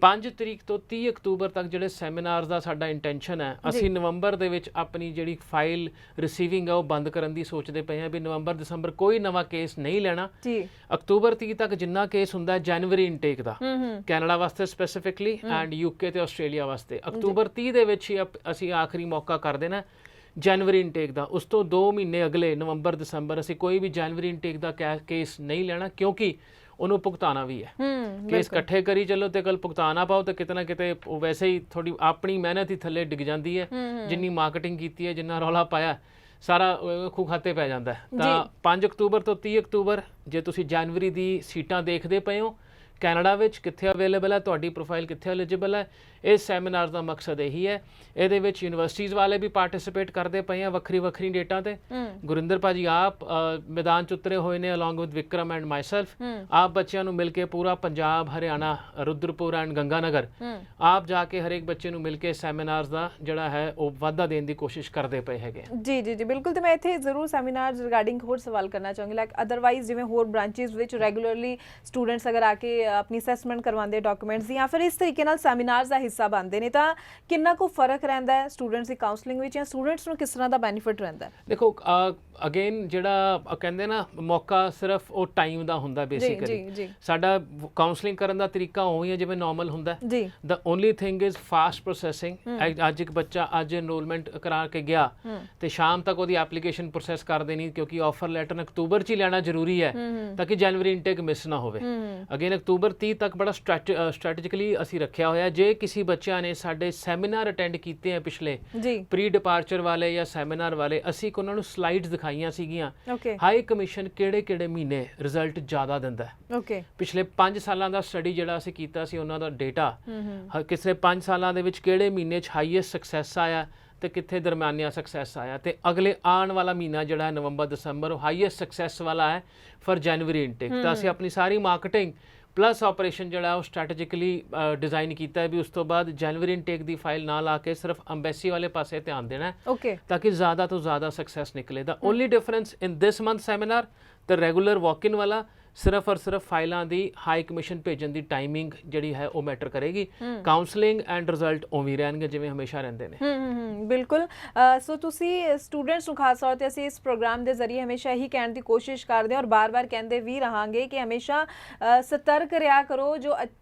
5 ਤਰੀਕ ਤੋਂ 30 ਅਕਤੂਬਰ ਤੱਕ ਜਿਹੜੇ ਸੈਮੀਨਾਰਸ ਦਾ ਸਾਡਾ ਇੰਟੈਂਸ਼ਨ ਹੈ, ਅਸੀਂ ਨਵੰਬਰ ਦੇ ਵਿੱਚ ਆਪਣੀ ਜਿਹੜੀ ਫਾਈਲ ਰਿਸੀਵਿੰਗ ਹੈ ਉਹ ਬੰਦ ਕਰਨ ਦੀ ਸੋਚਦੇ ਪਏ ਹਾਂ ਵੀ ਨਵੰਬਰ ਦਸੰਬਰ ਕੋਈ ਨਵਾਂ ਕੇਸ ਨਹੀਂ ਲੈਣਾ। ਅਕਤੂਬਰ 30 ਤੱਕ ਜਿੰਨਾ ਕੇਸ ਹੁੰਦਾ ਹੈ ਜਨਵਰੀ ਇਨਟੇਕ ਦਾ, ਕੈਨੇਡਾ ਵਾਸਤੇ ਸਪੈਸੀਫਿਕਲੀ ਐਂਡ UK ਤੇ ਆਸਟ੍ਰੇਲੀਆ ਵਾਸਤੇ ਅਕਤੂਬਰ 30 ਦੇ ਵਿੱਚ ਹੀ ਅਸੀਂ ਆਖਰੀ ਮੌਕਾ ਕਰ ਦੇਣਾ ਜਨਵਰੀ ਇਨਟੇਕ ਦਾ। ਉਸ ਤੋਂ 2 ਮਹੀਨੇ ਅਗਲੇ ਨਵੰਬਰ ਦਸੰਬਰ ਅਸੀਂ ਕੋਈ ਵੀ ਜਨਵਰੀ ਇਨਟੇਕ ਦਾ ਕੇਸ ਨਹੀਂ ਲੈਣਾ ਕਿਉਂਕਿ ਉਹਨੂੰ ਭੁਗਤਾਨਾ ਵੀ ਹੈ। ਕੇਸ ਇਕੱਠੇ ਕਰੀ ਚੱਲੋ ਤੇ ਕੱਲ ਭੁਗਤਾਨਾ ਪਾਓ ਤੇ ਕਿਤੇ ਨਾ ਕਿਤੇ ਵੈਸੇ ਹੀ ਥੋੜੀ ਆਪਣੀ ਮਿਹਨਤ ਹੀ ਥੱਲੇ ਡਿੱਗ ਜਾਂਦੀ ਹੈ। ਜਿੰਨੀ ਮਾਰਕੀਟਿੰਗ ਕੀਤੀ ਹੈ, ਜਿੰਨਾ ਰੌਲਾ ਪਾਇਆ, ਸਾਰਾ ਖੂਹ ਖਾਤੇ ਪੈ ਜਾਂਦਾ ਹੈ। ਤਾਂ 5 ਅਕਤੂਬਰ ਤੋਂ 30 ਅਕਤੂਬਰ ਜੇ ਤੁਸੀਂ ਜਨਵਰੀ ਦੀ ਸੀਟਾਂ ਦੇਖਦੇ ਪਏ ਹੋ ਕੈਨੇਡਾ ਵਿੱਚ ਕਿੱਥੇ ਅਵੇਲੇਬਲ ਹੈ, ਤੁਹਾਡੀ ਪ੍ਰੋਫਾਈਲ ਕਿੱਥੇ ਐਲੀਜੀਬਲ ਹੈ, ਇਸ ਸੈਮੀਨਾਰ ਦਾ ਮਕਸਦ ਇਹੀ ਹੈ। ਇਹਦੇ ਵਿੱਚ ਯੂਨੀਵਰਸਿਟੀਜ਼ ਵਾਲੇ ਵੀ ਪਾਰਟਿਸਿਪੇਟ ਕਰਦੇ ਪਏ ਆ ਵੱਖਰੀ ਵੱਖਰੀ ਡੇਟਾਂ ਤੇ। ਗੁਰਿੰਦਰ ਭਾਜੀ ਆਪ ਮੈਦਾਨ 'ਚ ਉਤਰੇ ਹੋਏ ਨੇ along with Vikram and myself. ਆਪ ਬੱਚਿਆਂ ਨੂੰ ਮਿਲ ਕੇ ਪੂਰਾ ਪੰਜਾਬ, ਹਰਿਆਣਾ, ਰੁਦਰਪੁਰ ਐਂਡ ਗੰਗਾਨਗਰ ਆਪ ਜਾ ਕੇ ਹਰੇਕ ਬੱਚੇ ਨੂੰ ਮਿਲ ਕੇ ਸੈਮੀਨਾਰਸ ਦਾ ਜਿਹੜਾ ਹੈ ਉਹ ਵਾਧਾ ਦੇਣ ਦੀ ਕੋਸ਼ਿਸ਼ ਕਰਦੇ ਪਏ ਹੈਗੇ। ਜੀ ਜੀ ਜੀ ਬਿਲਕੁਲ। ਤੇ ਮੈਂ ਇੱਥੇ ਜ਼ਰੂਰ ਸੈਮੀਨਾਰਸ ਰਿਗਾਰਡਿੰਗ ਹੋਰ ਸਵਾਲ ਕਰਨਾ ਚਾਹੂੰਗੀ ਲਾਈਕ ਅਦਰਵਾਈਜ਼ ਜਿਵੇਂ ਹੋਰ ਬ੍ਰਾਂਚਿਸ ਵਿੱਚ ਰੈਗੂਲਰਲੀ ਸਟੂਡੈਂਟਸ ਅਗਰ ਆ ਕੇ ਆਪਣੀ ਅਸੈਸਮੈਂਟ ਕਰਵਾਉਂਦੇ ਡਾਕੂਮੈਂਟਸ ਦੀ ਜਾਂ ਫਿਰ ਇਸ ਤਰੀਕੇ ਨਾਲ ਸੈਮੀਨਾਰਸ ਦਾ ਹਿੱਸਾ ਬਣਦੇ ਨੇ ਤਾਂ ਕਿੰਨਾ ਕੁ ਫਰਕ ਰਹਿੰਦਾ ਹੈ ਸਟੂਡੈਂਟਸ ਦੀ ਕਾਉਂਸਲਿੰਗ ਵਿੱਚ ਜਾਂ ਸਟੂਡੈਂਟਸ ਨੂੰ ਕਿਸ ਤਰ੍ਹਾਂ ਦਾ ਬੈਨੀਫਿਟ ਰਹਿੰਦਾ ਹੈ? ਦੇਖੋ ਅਗੇਨ ਜਿਹੜਾ ਕਹਿੰਦੇ ਨਾ ਮੌਕਾ ਸਿਰਫ ਉਹ ਟਾਈਮ ਦਾ ਹੁੰਦਾ ਬੇਸਿਕਲੀ। ਸਾਡਾ ਕਾਉਂਸਲਿੰਗ ਕਰਨ ਦਾ ਤਰੀਕਾ ਉਹੀ ਹੈ ਜਿਵੇਂ ਨਾਰਮਲ ਹੁੰਦਾ। ਦ only thing is fast processing. ਅੱਜ ਇੱਕ ਬੱਚਾ ਅੱਜ ਐਨਰੋਲਮੈਂਟ ਕਰਾ ਕੇ ਗਿਆ ਤੇ ਸ਼ਾਮ ਤੱਕ ਉਹਦੀ ਐਪਲੀਕੇਸ਼ਨ ਪ੍ਰੋਸੈਸ ਕਰ ਦੇਣੀ ਕਿਉਂਕਿ ਆਫਰ ਲੈਟਰ ਅਕਤੂਬਰ 'ਚ ਹੀ ਲੈਣਾ ਜ਼ਰੂਰੀ ਹੈ ਤਾਂ ਕਿ ਜਨਵਰੀ ਇਨਟੇਕ ਮਿਸ ਨਾ ਹੋਵੇ। ਅਗੇਨ ਅਕਤੂਬਰ 30 ਤੱਕ ਬੜਾ ਸਟ੍ਰੈਟੇਜਿਕਲੀ ਅਸੀਂ ਰੱਖਿਆ ਹੋਇਆ। ਜੇ ਕਿਸੇ ਬੱਚਿਆਂ ਨੇ ਸਾਡੇ ਸੈਮੀਨਾਰ ਅਟੈਂਡ ਕੀਤੇ ਆ ਪਿਛਲੇ ਪ੍ਰੀ ਡਿਪਾਰਚਰ ਵਾਲੇ ਜਾਂ ਸੈਮੀਨਾਰ ਵਾਲੇ, ਅਸੀਂ ਉਹਨਾਂ ਨੂੰ ਸਲਾਈਡਸ ਦਿਖਾਈਆਂ ਸੀਗੀਆਂ ਹਾਈ ਕਮਿਸ਼ਨ ਕਿਹੜੇ ਮਹੀਨੇ ਰਿਜ਼ਲਟ ਜ਼ਿਆਦਾ ਦਿੰਦਾ ਹੈ। ਪਿਛਲੇ 5 ਸਾਲਾਂ ਦਾ ਸਟੱਡੀ ਜਿਹੜਾ ਅਸੀਂ ਕੀਤਾ ਸੀ ਉਹਨਾਂ ਦਾ ਡੇਟਾ, ਕਿਸੇ 5 ਸਾਲਾਂ ਦੇ ਵਿੱਚ ਕਿਹੜੇ ਮਹੀਨੇ 'ਚ ਹਾਈਐਸਟ ਸਕਸੈਸ ਆਇਆ ਤੇ ਕਿੱਥੇ ਦਰਮਿਆਨਾ ਸਕਸੈਸ ਆਇਆ ਤੇ ਅਗਲੇ ਆਉਣ ਵਾਲਾ ਮਹੀਨਾ ਜਿਹੜਾ ਹੈ ਨਵੰਬਰ ਦਸੰਬਰ ਉਹ ਹਾਈਐਸਟ ਸਕਸੈਸ ਵਾਲਾ ਹੈ ਫॉर ਜਨਵਰੀ ਇਨਟੇਕ। ਤਾਂ ਅਸੀਂ ਆਪਣੀ ਸਾਰੀ ਮਾਰਕੀਟਿੰਗ ਪਲੱਸ ਆਪਰੇਸ਼ਨ ਜਿਹੜਾ ਉਹ ਸਟ੍ਰੈਟੇਜਿਕਲੀ ਡਿਜ਼ਾਈਨ ਕੀਤਾ ਹੈ ਵੀ ਉਸ ਤੋਂ ਬਾਅਦ ਜਨਵਰੀ ਇਨਟੇਕ ਦੀ ਫਾਈਲ ਨਾ ਲਾ ਕੇ ਸਿਰਫ ਅੰਬੈਸੀ ਵਾਲੇ ਪਾਸੇ ਧਿਆਨ ਦੇਣਾ ਤਾਂ ਕਿ ਜ਼ਿਆਦਾ ਤੋਂ ਜ਼ਿਆਦਾ ਸਕਸੈਸ ਨਿਕਲੇ। The only difference in this month seminar ਤੇ ਰੈਗੂਲਰ ਵਾਕ ਇਨ ਵਾਲਾ ਸਿਰਫ ਔਰ ਸਿਰਫ ਫਾਈਲਾਂ ਦੀ ਹਾਈ ਕਮਿਸ਼ਨ ਭੇਜਣ ਦੀ ਟਾਈਮਿੰਗ ਜਿਹੜੀ ਹੈ ਉਹ ਮੈਟਰ ਕਰੇਗੀ। ਕਾਉਂਸਲਿੰਗ ਐਂਡ ਰਿਜ਼ਲਟ ਉਵੇਂ ਰਹਿਣਗੇ ਜਿਵੇਂ ਹਮੇਸ਼ਾ ਰਹਿੰਦੇ ਨੇ। ਬਿਲਕੁਲ। ਸੋ ਤੁਸੀਂ ਸਟੂਡੈਂਟਸ ਨੂੰ ਖਾਸ ਤੌਰ ਤੇ ਅਸੀਂ ਇਸ ਪ੍ਰੋਗਰਾਮ ਦੇ ਜ਼ਰੀਏ ਹਮੇਸ਼ਾ ਇਹੀ ਕਹਿਣ ਦੀ ਕੋਸ਼ਿਸ਼ ਕਰਦੇ ਹਾਂ ਔਰ ਬਾਰ-ਬਾਰ ਕਹਿੰਦੇ ਵੀ ਰਹਾਂਗੇ ਕਿ ਹਮੇਸ਼ਾ ਸਤਰਕ ਰਿਹਾ ਕਰੋ। ਜੋ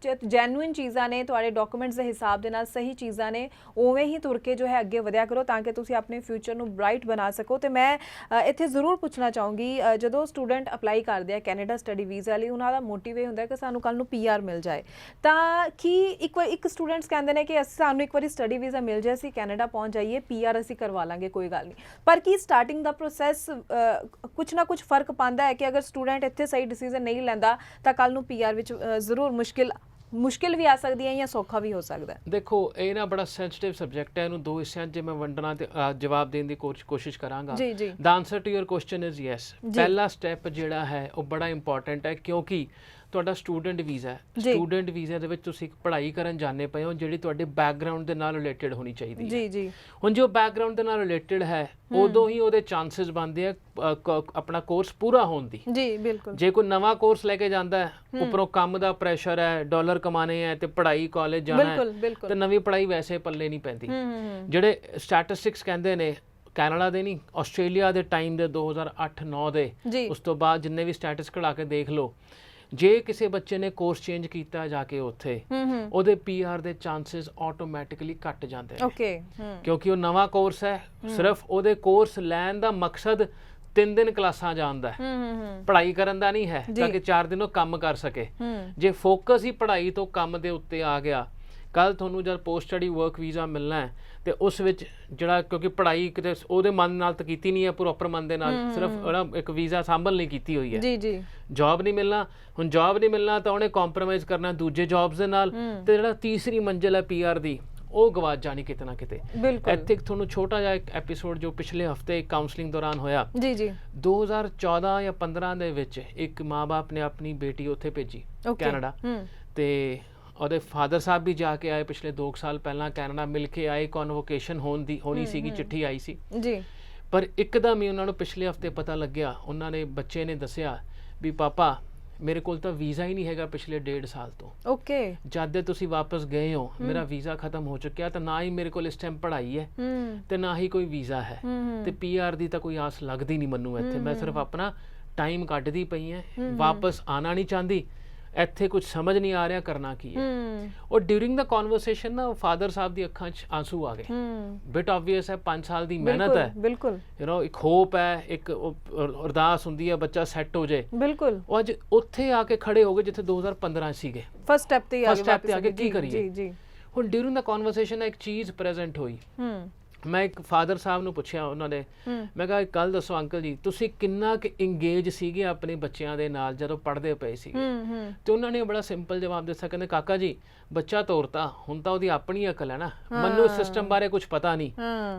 ਜੈਨੂਇਨ ਚੀਜ਼ਾਂ ਨੇ ਤੁਹਾਡੇ ਡਾਕੂਮੈਂਟਸ ਦੇ ਹਿਸਾਬ ਦੇ ਨਾਲ ਸਹੀ ਚੀਜ਼ਾਂ ਨੇ ਉਵੇਂ ਹੀ ਤੁਰ ਕੇ ਜੋ ਹੈ ਅੱਗੇ ਵਧਿਆ ਕਰੋ ਤਾਂ ਕਿ ਤੁਸੀਂ ਆਪਣੇ ਫਿਊਚਰ ਨੂੰ ਬ੍ਰਾਈਟ ਬਣਾ ਸਕੋ। ਤੇ ਮੈਂ ਇੱਥੇ ਜ਼ਰੂਰ ਪੁੱਛਣਾ ਚਾਹੂੰਗੀ ਜਦੋਂ ਸਟੂਡੈਂਟ ਅਪਲਾਈ ਕਰਦੇ ਆ ਕੈਨੇਡਾ ਸਟੱਡੀ ਵੀਜ਼ਾ ਲਈ ਉਹਨਾਂ ਦਾ ਮੋਟਿਵ ਇਹ ਹੁੰਦਾ ਕਿ ਸਾਨੂੰ ਕੱਲ ਨੂੰ PR ਮਿਲ ਜਾਏ ਤਾਂ ਕੀ ਇੱਕ ਸਟੂਡੈਂਟਸ ਕਹਿੰਦੇ ਨੇ ਕਿ ਸਾਨੂੰ ਇੱਕ ਵਾਰੀ ਸਟੱਡੀ ਵੀਜ਼ਾ ਮਿਲ ਜਾਏ ਅਸੀਂ ਕੈਨੇਡਾ ਪਹੁੰਚ ਜਾਈਏ PR ਅਸੀਂ ਕਰਵਾ ਲਾਂਗੇ ਕੋਈ ਗੱਲ ਨਹੀਂ, ਪਰ ਕੀ ਸਟਾਰਟਿੰਗ ਦਾ ਪ੍ਰੋਸੈਸ ਕੁਛ ਨਾ ਕੁਛ ਫਰਕ ਪਾਉਂਦਾ ਹੈ ਕਿ ਅਗਰ ਸਟੂਡੈਂਟ ਇੱਥੇ ਸਹੀ ਡਿਸੀਜਨ ਨਹੀਂ ਲੈਂਦਾ ਤਾਂ ਕੱਲ ਨੂੰ PR ਵਿੱਚ ਜ਼ਰੂਰ ਮੁਸ਼ਕਿਲ ਵੀ ਆ ਸਕਦੀ ਹੈ ਜਾਂ ਸੌਖਾ ਵੀ ਹੋ ਸਕਦਾ ਹੈ? ਦੇਖੋ ਇਹ ਨਾ ਬੜਾ ਸੈਂਸਿਟਿਵ ਸਬਜੈਕਟ ਹੈ, ਇਹਨੂੰ 2 ਹਿੱਸਿਆਂ 'ਚ ਮੈਂ ਵੰਡਣਾ ਤੇ ਜਵਾਬ ਦੇਣ ਦੀ ਕੋਸ਼ਿਸ਼ ਕਰਾਂਗਾ। The answer to your question is yes. ਪਹਿਲਾ ਸਟੈਪ ਜਿਹੜਾ ਹੈ ਉਹ ਬੜਾ ਇੰਪੋਰਟੈਂਟ ਹੈ ਕਿਉਂਕਿ ਤੁਹਾਡਾ ਸਟੂਡੈਂਟ ਵੀਜ਼ਾ ਹੈ। ਸਟੂਡੈਂਟ ਵੀਜ਼ਾ ਦੇ ਵਿੱਚ ਤੁਸੀਂ ਇੱਕ ਪੜ੍ਹਾਈ ਕਰਨ ਜਾਂਦੇ ਪਏ ਹੋ ਜਿਹੜੀ ਤੁਹਾਡੇ ਬੈਕਗਰਾਊਂਡ ਦੇ ਨਾਲ ਰਿਲੇਟਡ ਹੋਣੀ ਚਾਹੀਦੀ ਹੈ। ਹੁਣ ਜੋ ਬੈਕਗਰਾਊਂਡ ਦੇ ਨਾਲ ਰਿਲੇਟਡ ਹੈ ਉਦੋਂ ਹੀ ਉਹਦੇ ਚਾਂਸਸ ਬਣਦੇ ਆ ਆਪਣਾ ਕੋਰਸ ਪੂਰਾ ਹੋਣ ਦੀ। ਬਿਲਕੁਲ। ਜੇ ਕੋਈ ਨਵਾਂ ਕੋਰਸ ਲੈ ਕੇ ਜਾਂਦਾ ਹੈ ਉੱਪਰੋਂ ਕੰਮ ਦਾ ਪ੍ਰੈਸ਼ਰ ਹੈ, ਡਾਲਰ ਕਮਾਣੇ ਹੈ ਤੇ ਪੜ੍ਹਾਈ ਕਾਲਜ ਜਾਣਾ ਹੈ ਤੇ ਨਵੀਂ ਪੜ੍ਹਾਈ ਵੈਸੇ ਪੱਲੇ ਨਹੀਂ ਪੈਂਦੀ। ਜਿਹੜੇ ਸਟੈਟਿਸਟਿਕਸ ਕਹਿੰਦੇ ਨੇ ਕੈਨੇਡਾ ਦੇ ਨਹੀਂ ਆਸਟ੍ਰੇਲੀਆ ਦੇ ਟਾਈਮ ਦੇ 2008-9 ਦੇ ਉਸ ਤੋਂ ਬਾਅਦ ਜਿੰਨੇ ਵੀ ਸਟੈਟਿਸ ਕਢਾ ਕੇ ਦੇਖ ਲਓ ਜੇ ਕਿਸੇ ਬੱਚੇ ਨੇ ਕੋਰਸ ਚੇਂਜ ਕੀਤਾ ਜਾ ਕੇ ਉੱਥੇ ਉਹਦੇ ਪੀਆਰ ਦੇ ਚਾਂਸਸ ਆਟੋਮੈਟਿਕਲੀ ਘਟ ਜਾਂਦੇ ਨੇ ਓਕੇ ਕਿਉਂਕਿ ਉਹ ਨਵਾਂ ਕੋਰਸ ਹੈ ਸਿਰਫ ਉਹਦੇ ਕੋਰਸ ਲੈਣ ਦਾ ਮਕਸਦ 3 ਦਿਨ ਕਲਾਸਾਂ ਜਾਣ ਦਾ ਪੜ੍ਹਾਈ ਕਰਨ ਦਾ ਨਹੀਂ ਹੈ ਤਾਂ ਕਿ 4 ਦਿਨ ਉਹ ਕੰਮ ਕਰ ਸਕੇ ਜੇ ਫੋਕਸ ਹੀ ਪੜ੍ਹਾਈ ਤੋਂ ਕੰਮ ਦੇ ਉੱਤੇ ਆ ਗਿਆ ਕੱਲ ਤੁਹਾਨੂੰ ਜਦ ਪੋਸਟ ਸਟੱਡੀ ਵਰਕ ਵੀਜ਼ਾ ਮਿਲਣਾ ਹੈ ਤੇ ਉਸ ਵਿੱਚ ਜਿਹੜਾ ਕਿਉਂਕਿ ਪੜ੍ਹਾਈ ਕਿਤੇ ਉਹਦੇ ਮਨ ਨਾਲ ਤਾਂ ਕੀਤੀ ਨਹੀਂ ਹੈ ਪ੍ਰੋਪਰ ਮਨ ਦੇ ਨਾਲ ਸਿਰਫ ਇੱਕ ਵੀਜ਼ਾ ਸੰਭਲ ਨਹੀਂ ਕੀਤੀ ਹੋਈ ਹੈ ਜੀ ਜੌਬ ਨਹੀਂ ਮਿਲਣਾ ਹੁਣ ਜੌਬ ਨਹੀਂ ਮਿਲਣਾ ਤਾਂ ਉਹਨੇ ਕੰਪਰੋਮਾਈਜ਼ ਕਰਨਾ ਦੂਜੇ ਜੌਬਸ ਦੇ ਨਾਲ ਤੇ ਜਿਹੜਾ ਤੀਸਰੀ ਮੰਜ਼ਿਲ ਹੈ ਪੀਆਰ ਦੀ ਉਹ ਗਵਾਚ ਜਾਣੀ ਕਿਤੇ ਨਾ ਕਿਤੇ ਇੱਥੇ ਤੁਹਾਨੂੰ ਛੋਟਾ ਜਿਹਾ ਇੱਕ ਐਪੀਸੋਡ ਜੋ ਪਿਛਲੇ ਹਫਤੇ ਕਾਉਂਸਲਿੰਗ ਦੌਰਾਨ ਹੋਇਆ 2014 ਜਾਂ 15 ਦੇ ਵਿੱਚ ਇੱਕ ਮਾਂ-ਬਾਪ ਨੇ ਆਪਣੀ ਬੇਟੀ ਉੱਥੇ ਭੇਜੀ ਕੈਨੇਡਾ ਤੇ ਉਹਦੇ ਫਾਦਰ ਸਾਹਿਬ ਵੀ ਜਾ ਕੇ ਆਏ ਪਿਛਲੇ 2 ਸਾਲ ਪਹਿਲਾਂ ਕੈਨੇਡਾ ਮਿਲ ਕੇ ਆਏ ਕਨਵੋਕੇਸ਼ਨ ਹੋਣੀ ਸੀਗੀ ਚਿੱਠੀ ਆਈ ਸੀ ਪਰ ਇੱਕਦਮ ਹੀ ਉਹਨਾਂ ਨੂੰ ਪਿਛਲੇ ਹਫਤੇ ਪਤਾ ਲੱਗਿਆ ਉਹਨਾਂ ਨੇ ਬੱਚੇ ਨੇ ਦੱਸਿਆ ਵੀ ਪਾਪਾ ਮੇਰੇ ਕੋਲ ਤਾਂ ਵੀਜ਼ਾ ਹੀ ਨਹੀਂ ਹੈਗਾ ਪਿਛਲੇ 1.5 ਸਾਲ ਤੋਂ ਓਕੇ ਜਦ ਦੇ ਤੁਸੀਂ ਵਾਪਸ ਗਏ ਹੋ ਮੇਰਾ ਵੀਜ਼ਾ ਖਤਮ ਹੋ ਚੁੱਕਿਆ ਤਾਂ ਨਾ ਹੀ ਮੇਰੇ ਕੋਲ ਇਸ ਟਾਈਮ ਪੜ੍ਹਾਈ ਹੈ ਤੇ ਨਾ ਹੀ ਕੋਈ ਵੀਜ਼ਾ ਹੈ ਤੇ ਪੀਆਰ ਦੀ ਤਾਂ ਕੋਈ ਆਸ ਲੱਗਦੀ ਨਹੀਂ ਮੈਨੂੰ ਇੱਥੇ ਮੈਂ ਸਿਰਫ ਆਪਣਾ ਟਾਈਮ ਕੱਢਦੀ ਪਈ ਹੈ ਵਾਪਸ ਆਣਾ ਨਹੀਂ ਚਾਹੁੰਦੀ ਇੱਥੇ ਕੁਝ ਸਮਝ ਨਹੀਂ ਆ ਰਿਹਾ ਕਰਨਾ ਕੀ ਹੈ ਔਰ ਡਿਊਰਿੰਗ ਦਾ ਕਨਵਰਸੇਸ਼ਨ ਨਾ ਫਾਦਰ ਸਾਹਿਬ ਦੀ ਅੱਖਾਂ 'ਚ ਆਂਸੂ ਆ ਗਏ ਬਿਟ ਆਬਵੀਅਸ ਹੈ 5 ਸਾਲ ਦੀ ਮਿਹਨਤ ਹੈ ਬਿਲਕੁਲ ਇੱਕ ਹੋਪ ਹੈ ਇੱਕ ਅਰਦਾਸ ਹੁੰਦੀ ਹੈ ਬੱਚਾ ਸੈੱਟ ਹੋ ਜਾਏ ਬਿਲਕੁਲ ਉਹ ਅੱਜ ਉੱਥੇ ਆ ਕੇ ਖੜੇ ਹੋ ਗਏ ਜਿੱਥੇ 2015 ਸੀਗੇ ਫਸਟ ਸਟੈਪ ਤੇ ਆ ਕੇ ਕੀ ਕਰੀਏ ਹੁਣ ਡਿਊਰਿੰਗ ਦਾ ਕਨਵਰਸੇਸ਼ਨ ਇੱਕ ਚੀਜ਼ ਪ੍ਰੈਜ਼ੈਂਟ ਹੋਈ ਮੈਂ ਇੱਕ ਫਾਦਰ ਸਾਹਿਬ ਨੂੰ ਪੁੱਛਿਆ ਉਹਨਾਂ ਨੇ ਮੈਂ ਕਿਹਾ ਕੱਲ ਦੱਸੋ ਅੰਕਲ ਜੀ ਤੁਸੀਂ ਕਿੰਨਾ ਕਿ ਇੰਗੇਜ ਸੀਗੇ ਆਪਣੇ ਬੱਚਿਆਂ ਦੇ ਨਾਲ ਜਦੋਂ ਪੜ੍ਹਦੇ ਪਏ ਸੀਗੇ ਤੇ ਉਹਨਾਂ ਨੇ ਬੜਾ ਸਿੰਪਲ ਜਵਾਬ ਦਿੱਤਾ ਕਹਿੰਦੇ ਕਾਕਾ ਜੀ ਬੱਚਾ ਤੋਰਤਾ ਹੁਣ ਤਾਂ ਉਹਦੀ ਆਪਣੀ ਅਕਲ ਹੈ ਨਾ ਮੈਨੂੰ ਸਿਸਟਮ ਬਾਰੇ ਕੁਝ ਪਤਾ ਨਹੀਂ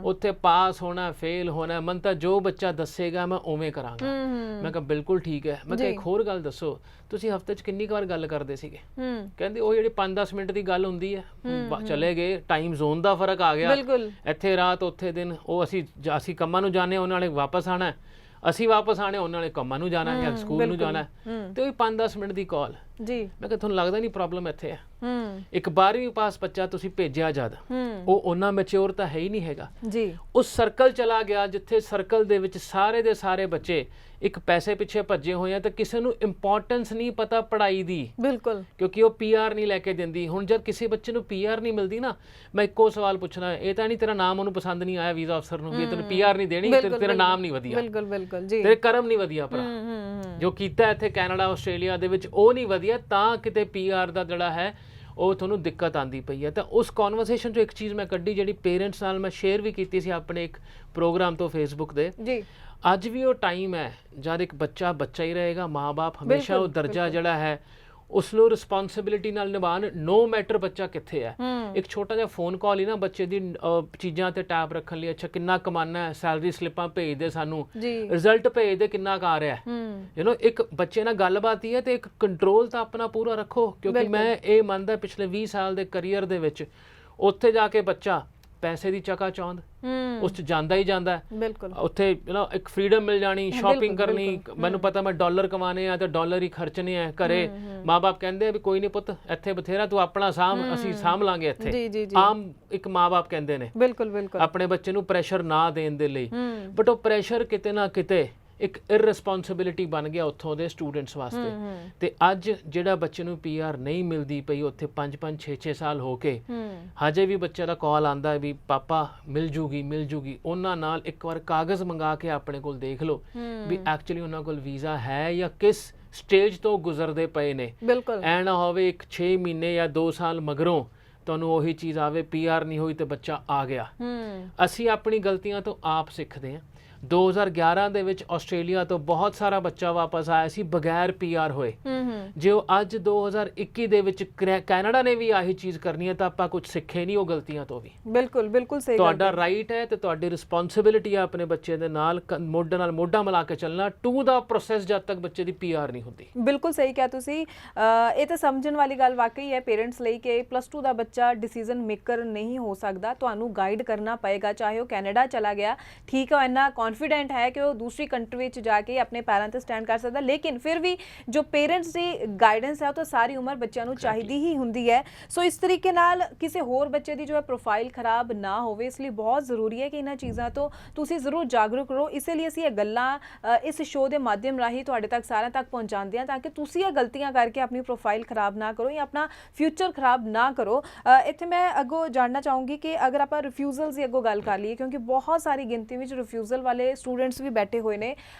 ਉੱਥੇ ਪਾਸ ਹੋਣਾ ਫੇਲ ਹੋਣਾ ਮਨ ਤਾਂ ਜੋ ਬੱਚਾ ਦੱਸੇਗਾ ਮੈਂ ਉਵੇਂ ਕਰਾਂਗਾ ਮੈਂ ਕਿਹਾ ਬਿਲਕੁਲ ਠੀਕ ਹੈ ਮੈਂ ਕਿਹਾ ਇੱਕ ਹੋਰ ਗੱਲ ਦੱਸੋ ਤੁਸੀਂ ਹਫ਼ਤੇ 'ਚ ਕਿੰਨੀ ਵਾਰ ਗੱਲ ਕਰਦੇ ਸੀਗੇ ਕਹਿੰਦੇ ਉਹ ਜਿਹੜੀ 5-10 ਮਿੰਟ ਦੀ ਗੱਲ ਹੁੰਦੀ ਹੈ ਚਲੇ ਗਏ ਟਾਈਮ ਜ਼ੋਨ ਦਾ ਫਰਕ ਆ ਗਿਆ ਇੱਥੇ ਰਾਤ ਉੱਥੇ ਦਿਨ ਉਹ ਅਸੀਂ ਕੰਮਾਂ ਨੂੰ ਜਾਣੇ ਉਹਨਾਂ ਨੇ ਵਾਪਸ ਆਣਾ ਅਸੀਂ ਵਾਪਸ ਆਣੇ ਉਹਨਾਂ ਨੇ ਕੰਮਾਂ ਨੂੰ ਜਾਣਾ ਜਾਂ ਸਕੂਲ ਨੂੰ ਜਾਣਾ ਤੇ ਉਹ 5-10 ਮਿੰਟ ਦੀ ਕਾਲ ਜੀ ਮੈਂ ਕਿਹਾ ਤੁਹਾਨੂੰ ਲੱਗਦਾ ਨਹੀਂ ਪ੍ਰੋਬਲਮ ਇੱਥੇ ਹੈ ਇੱਕ 12ਵੀਂ ਪਾਸ ਬੱਚਾ ਤੁਸੀਂ ਭੇਜਿਆ ਜਦ ਉਹ ਉਹਨਾਂ ਮੈਚਿਓਰ ਤਾਂ ਹੈ ਹੀ ਨਹੀਂ ਹੈਗਾ ਜੀ ਉਸ ਸਰਕਲ ਚਲਾ ਗਿਆ ਜਿੱਥੇ ਸਰਕਲ ਦੇ ਵਿੱਚ ਸਾਰੇ ਦੇ ਸਾਰੇ ਬੱਚੇ ਇੱਕ ਪੈਸੇ ਪਿੱਛੇ ਭੱਜੇ ਹੋਏ ਆ ਤੇ ਕਿਸੇ ਨੂੰ ਇੰਪੋਰਟੈਂਸ ਨਹੀਂ ਪਤਾ ਪੜ੍ਹਾਈ ਦੀ ਬਿਲਕੁਲ ਕਿਉਂਕਿ ਉਹ ਪੀਆਰ ਨਹੀਂ ਲੈ ਕੇ ਦਿੰਦੀ ਹੁਣ ਜਦ ਕਿਸੇ ਬੱਚੇ ਨੂੰ ਪੀਆਰ ਨਹੀਂ ਮਿਲਦੀ ਨਾ ਮੈਂ ਇੱਕੋ ਸਵਾਲ ਪੁੱਛਣਾ ਇਹ ਤਾਂ ਨਹੀਂ ਤੇਰਾ ਨਾਮ ਉਹਨੂੰ ਪਸੰਦ ਨਹੀਂ ਆਇਆ ਵੀਜ਼ਾ ਅਫਸਰ ਨੂੰ ਵੀ ਤੈਨੂੰ ਪੀਆਰ ਨਹੀਂ ਦੇਣੀ ਤੇਰਾ ਨਾਮ ਨਹੀਂ ਵਧੀਆ ਬਿਲਕੁਲ ਬਿਲਕੁਲ ਜੀ ਤੇਰੇ ਕਰਮ ਨਹੀਂ ਵਧੀਆ ਭਰਾ ਜੋ ਕੀਤਾ ਇੱਥੇ ਕੈਨੇਡਾ ਆਸਟ੍ਰੇਲੀਆ ਦੇ ਵਿੱਚ ਉਹ ਨਹੀਂ ਵਧੀਆ ਤਾਂ ਕਿਤੇ ਪੀਆਰ ਦਾ ਜਿਹੜਾ ਹੈ ਉਹ ਤੁਹਾਨੂੰ ਦਿੱਕਤ ਆਂਦੀ ਪਈ ਹੈ ਤਾਂ ਉਸ ਕਨਵਰਸੇਸ਼ਨ 'ਚੋਂ ਇੱਕ ਚੀਜ਼ ਮੈਂ ਕੱਢੀ ਜਿਹੜੀ ਪੇਰੈਂਟਸ ਨਾਲ ਮੈਂ ਸ਼ੇਅਰ ਵੀ ਕੀਤੀ ਸੀ ਆਪਣੇ ਇੱਕ ਪ੍ਰੋਗਰਾਮ ਤੋਂ ਫੇਸਬੁੱਕ ਦੇ ਜੀ ਅੱਜ ਵੀ ਉਹ ਟਾਈਮ ਹੈ ਜਦ ਇੱਕ ਬੱਚਾ ਹੀ ਰਹੇਗਾ ਮਾਂ-ਬਾਪ ਹਮੇਸ਼ਾ ਉਹ ਦਰਜਾ ਜਿਹੜਾ ਹੈ ਉਸ ਨੂੰ ਰਿਸਪੌਂਸਿਬਿਲਿਟੀ ਨਾਲ ਨਿਭਾਉਣ ਨੋ ਮੈਟਰ ਬੱਚਾ ਕਿੱਥੇ ਹੈ ਇੱਕ ਛੋਟਾ ਜਿਹਾ ਫੋਨ ਕਾਲ ਹੀ ਨਾ ਬੱਚੇ ਦੀ ਚੀਜ਼ਾਂ ਤੇ ਟੈਪ ਰੱਖਣ ਲਈ ਅੱਛਾ ਕਿੰਨਾ ਕਮਾਨਾ ਹੈ ਸੈਲਰੀ ਸਲਿੱਪਾਂ ਭੇਜ ਦੇ ਸਾਨੂੰ ਰਿਜ਼ਲਟ ਭੇਜ ਦੇ ਕਿੰਨਾ ਕੁ ਆ ਰਿਹਾ ਹੈ ਇੱਕ ਬੱਚੇ ਨਾਲ ਗੱਲਬਾਤ ਹੀ ਹੈ ਤੇ ਇੱਕ ਕੰਟਰੋਲ ਤਾਂ ਆਪਣਾ ਪੂਰਾ ਰੱਖੋ ਕਿਉਂਕਿ ਮੈਂ ਇਹ ਮੰਨਦਾ ਪਿਛਲੇ 20 ਸਾਲ ਦੇ ਕਰੀਅਰ ਦੇ ਵਿੱਚ ਉੱਥੇ ਜਾ ਕੇ ਬੱਚਾ ਪੈਸੇ ਦੀ ਚਕਾਚੌਂਧ ਉਸ 'ਚ ਜਾਂਦਾ ਹੀ ਜਾਂਦਾ ਹੈ ਬਿਲਕੁਲ ਉੱਥੇ ਇੱਕ ਫਰੀडम ਮਿਲ ਜਾਣੀ ਸ਼ਾਪਿੰਗ ਕਰਨੀ ਮੈਨੂੰ ਪਤਾ ਮੈਂ ਡਾਲਰ ਕਮਾਣੇ ਆ ਤੇ ਡਾਲਰ ਹੀ ਖਰਚਣੇ ਆ ਘਰੇ ਮਾਂ-ਬਾਪ ਕਹਿੰਦੇ ਆ ਵੀ ਕੋਈ ਨਹੀਂ ਪੁੱਤ ਇੱਥੇ ਬਥੇਰਾ ਤੂੰ ਆਪਣਾ ਅਸੀਂ ਸਾਂਭ ਲਾਂਗੇ ਇੱਥੇ ਆਮ ਇੱਕ ਮਾਂ-ਬਾਪ ਕਹਿੰਦੇ ਨੇ ਬਿਲਕੁਲ ਬਿਲਕੁਲ ਆਪਣੇ ਬੱਚੇ ਨੂੰ ਪ੍ਰੈਸ਼ਰ ਨਾ ਦੇਣ ਦੇ ਲਈ ਬਟ ਉਹ ਪ੍ਰੈਸ਼ਰ ਕਿਤੇ ਨਾ ਕਿਤੇ ਇੱਕ ਇਰਰਿਸਪੌਂਸਿਬਿਲਿਟੀ ਬਣ ਗਿਆ ਉੱਥੋਂ ਦੇ ਸਟੂਡੈਂਟਸ ਵਾਸਤੇ ਤੇ ਅੱਜ ਜਿਹੜਾ ਬੱਚੇ ਨੂੰ ਪੀਆਰ ਨਹੀਂ ਮਿਲਦੀ ਪਈ ਉੱਥੇ 5-5 6-6 ਸਾਲ ਹੋ ਕੇ ਹਜੇ ਵੀ ਬੱਚੇ ਦਾ ਕਾਲ ਆਂਦਾ ਵੀ ਪਾਪਾ ਮਿਲ ਜੂਗੀ ਉਹਨਾਂ ਨਾਲ ਇੱਕ ਵਾਰ ਕਾਗਜ਼ ਮੰਗਾ ਕੇ ਆਪਣੇ ਕੋਲ ਦੇਖ ਲਓ ਵੀ ਐਕਚੁਅਲੀ ਉਹਨਾਂ ਕੋਲ ਵੀਜ਼ਾ ਹੈ ਜਾਂ ਕਿਸ ਸਟੇਜ ਤੋਂ ਗੁਜ਼ਰਦੇ ਪਏ ਨੇ ਐ ਨਾ ਹੋਵੇ ਇੱਕ 6 ਮਹੀਨੇ ਜਾਂ 2 ਸਾਲ ਮਗਰੋਂ ਤੁਹਾਨੂੰ ਉਹੀ ਚੀਜ਼ ਆਵੇ ਪੀਆਰ ਨਹੀਂ ਹੋਈ ਤੇ ਬੱਚਾ ਆ ਗਿਆ ਅਸੀਂ ਆਪਣੀ ਗਲਤੀਆਂ ਤੋਂ ਆਪ ਸਿੱਖਦੇ ਹਾਂ 2011 ਦੇ ਵਿੱਚ ਆਸਟ੍ਰੇਲੀਆ ਤੋਂ ਬਹੁਤ ਸਾਰਾ ਬੱਚਾ ਵਾਪਸ ਆਇਆ ਸੀ ਬਗੈਰ ਪੀਆਰ ਹੋਏ ਜੇ ਉਹ ਅੱਜ 2021 ਦੇ ਵਿੱਚ ਕੈਨੇਡਾ ਨੇ ਵੀ ਆਹੀ ਚੀਜ਼ ਕਰਨੀ ਹੈ ਤਾਂ ਆਪਾਂ ਕੁਝ ਸਿੱਖੇ ਨਹੀਂ ਉਹ ਗਲਤੀਆਂ ਤੋਂ ਵੀ ਬਿਲਕੁਲ ਬਿਲਕੁਲ ਸਹੀ ਤੁਹਾਡਾ ਰਾਈਟ ਹੈ ਤੇ ਤੁਹਾਡੀ ਰਿਸਪੌਂਸਿਬਿਲਿਟੀ ਹੈ ਆਪਣੇ ਬੱਚੇ ਦੇ ਨਾਲ ਮੋਢੇ ਨਾਲ ਮੋਢਾ ਮਿਲਾ ਕੇ ਚੱਲਣਾ ਟੂ ਦਾ ਪ੍ਰੋਸੈਸ ਜਦ ਤੱਕ ਬੱਚੇ ਦੀ ਪੀਆਰ ਨਹੀਂ ਹੁੰਦੀ ਬਿਲਕੁਲ ਸਹੀ ਕਿਹਾ ਤੁਸੀਂ ਇਹ ਤਾਂ ਸਮਝਣ ਵਾਲੀ ਗੱਲ ਵਾਕਈ ਹੈ ਪੇਰੈਂਟਸ ਲਈ ਕਿ +2 ਦਾ ਬੱਚਾ ਡਿਸੀਜਨ ਮੇਕਰ ਨਹੀਂ ਹੋ ਸਕਦਾ ਤੁਹਾਨੂੰ ਗਾਈਡ ਕਰਨਾ ਪਏਗਾ ਚਾਹੇ ਉਹ ਕੈਨੇਡਾ ਚਲਾ ਗਿਆ ਠੀਕ ਹੈ ਇੰਨਾ ਕੌਨਫੀਡੈਂਟ ਹੈ ਕਿ ਉਹ ਦੂਸਰੀ ਕੰਟਰੀ ਵਿੱਚ ਜਾ ਕੇ ਆਪਣੇ ਪੈਰਾਂ ਤੇ ਸਟੈਂਡ ਕਰ ਸਕਦਾ, ਲੇਕਿਨ ਫਿਰ ਵੀ ਜੋ ਪੇਰੈਂਟਸ ਦੀ ਗਾਈਡੈਂਸ ਹੈ ਉਹ ਤਾਂ ਸਾਰੀ ਉਮਰ ਬੱਚਿਆਂ ਨੂੰ ਚਾਹੀਦੀ ਹੀ ਹੁੰਦੀ ਹੈ। ਸੋ ਇਸ ਤਰੀਕੇ ਨਾਲ ਕਿਸੇ ਹੋਰ ਬੱਚੇ ਦੀ ਜੋ ਹੈ ਪ੍ਰੋਫਾਈਲ ਖਰਾਬ ਨਾ ਹੋਵੇ, ਇਸ ਲਈ ਬਹੁਤ ਜ਼ਰੂਰੀ ਹੈ ਕਿ ਇਹਨਾਂ ਚੀਜ਼ਾਂ ਤੋਂ ਤੁਸੀਂ ਜ਼ਰੂਰ ਜਾਗਰੂਕ ਰਹੋ। ਇਸੇ ਲਈ ਅਸੀਂ ਇਹ ਗੱਲਾਂ ਇਸ ਸ਼ੋਅ ਦੇ ਮਾਧਿਅਮ ਰਾਹੀਂ ਤੁਹਾਡੇ ਤੱਕ ਸਾਰਿਆਂ ਤੱਕ ਪਹੁੰਚਾਉਂਦੇ ਹਾਂ, ਤਾਂ ਕਿ ਤੁਸੀਂ ਇਹ ਗਲਤੀਆਂ ਕਰਕੇ ਆਪਣੀ ਪ੍ਰੋਫਾਈਲ ਖਰਾਬ ਨਾ ਕਰੋ ਜਾਂ ਆਪਣਾ ਫਿਊਚਰ ਖਰਾਬ ਨਾ ਕਰੋ। ਇੱਥੇ ਮੈਂ ਅੱਗੋਂ ਜਾਣਨਾ ਚਾਹੂੰਗੀ ਕਿ ਅਗਰ ਆਪਾਂ ਰਿਫਿਊਜ਼ਲਸ ਦੀ ਅੱਗੋਂ ਗੱਲ ਕਰ ਲਈਏ, ਕਿਉਂਕਿ ਬਹੁਤ ਸਾਰੀ ਗਿਣਤੀ ਵਿੱਚ ਰਿਫਿਊਜ਼ਲ ਵਾਲੇ ਸਟੂਡੈਂਟਸ ਵੀ ਬੈਠੇ ਹੋਏ ਨੇ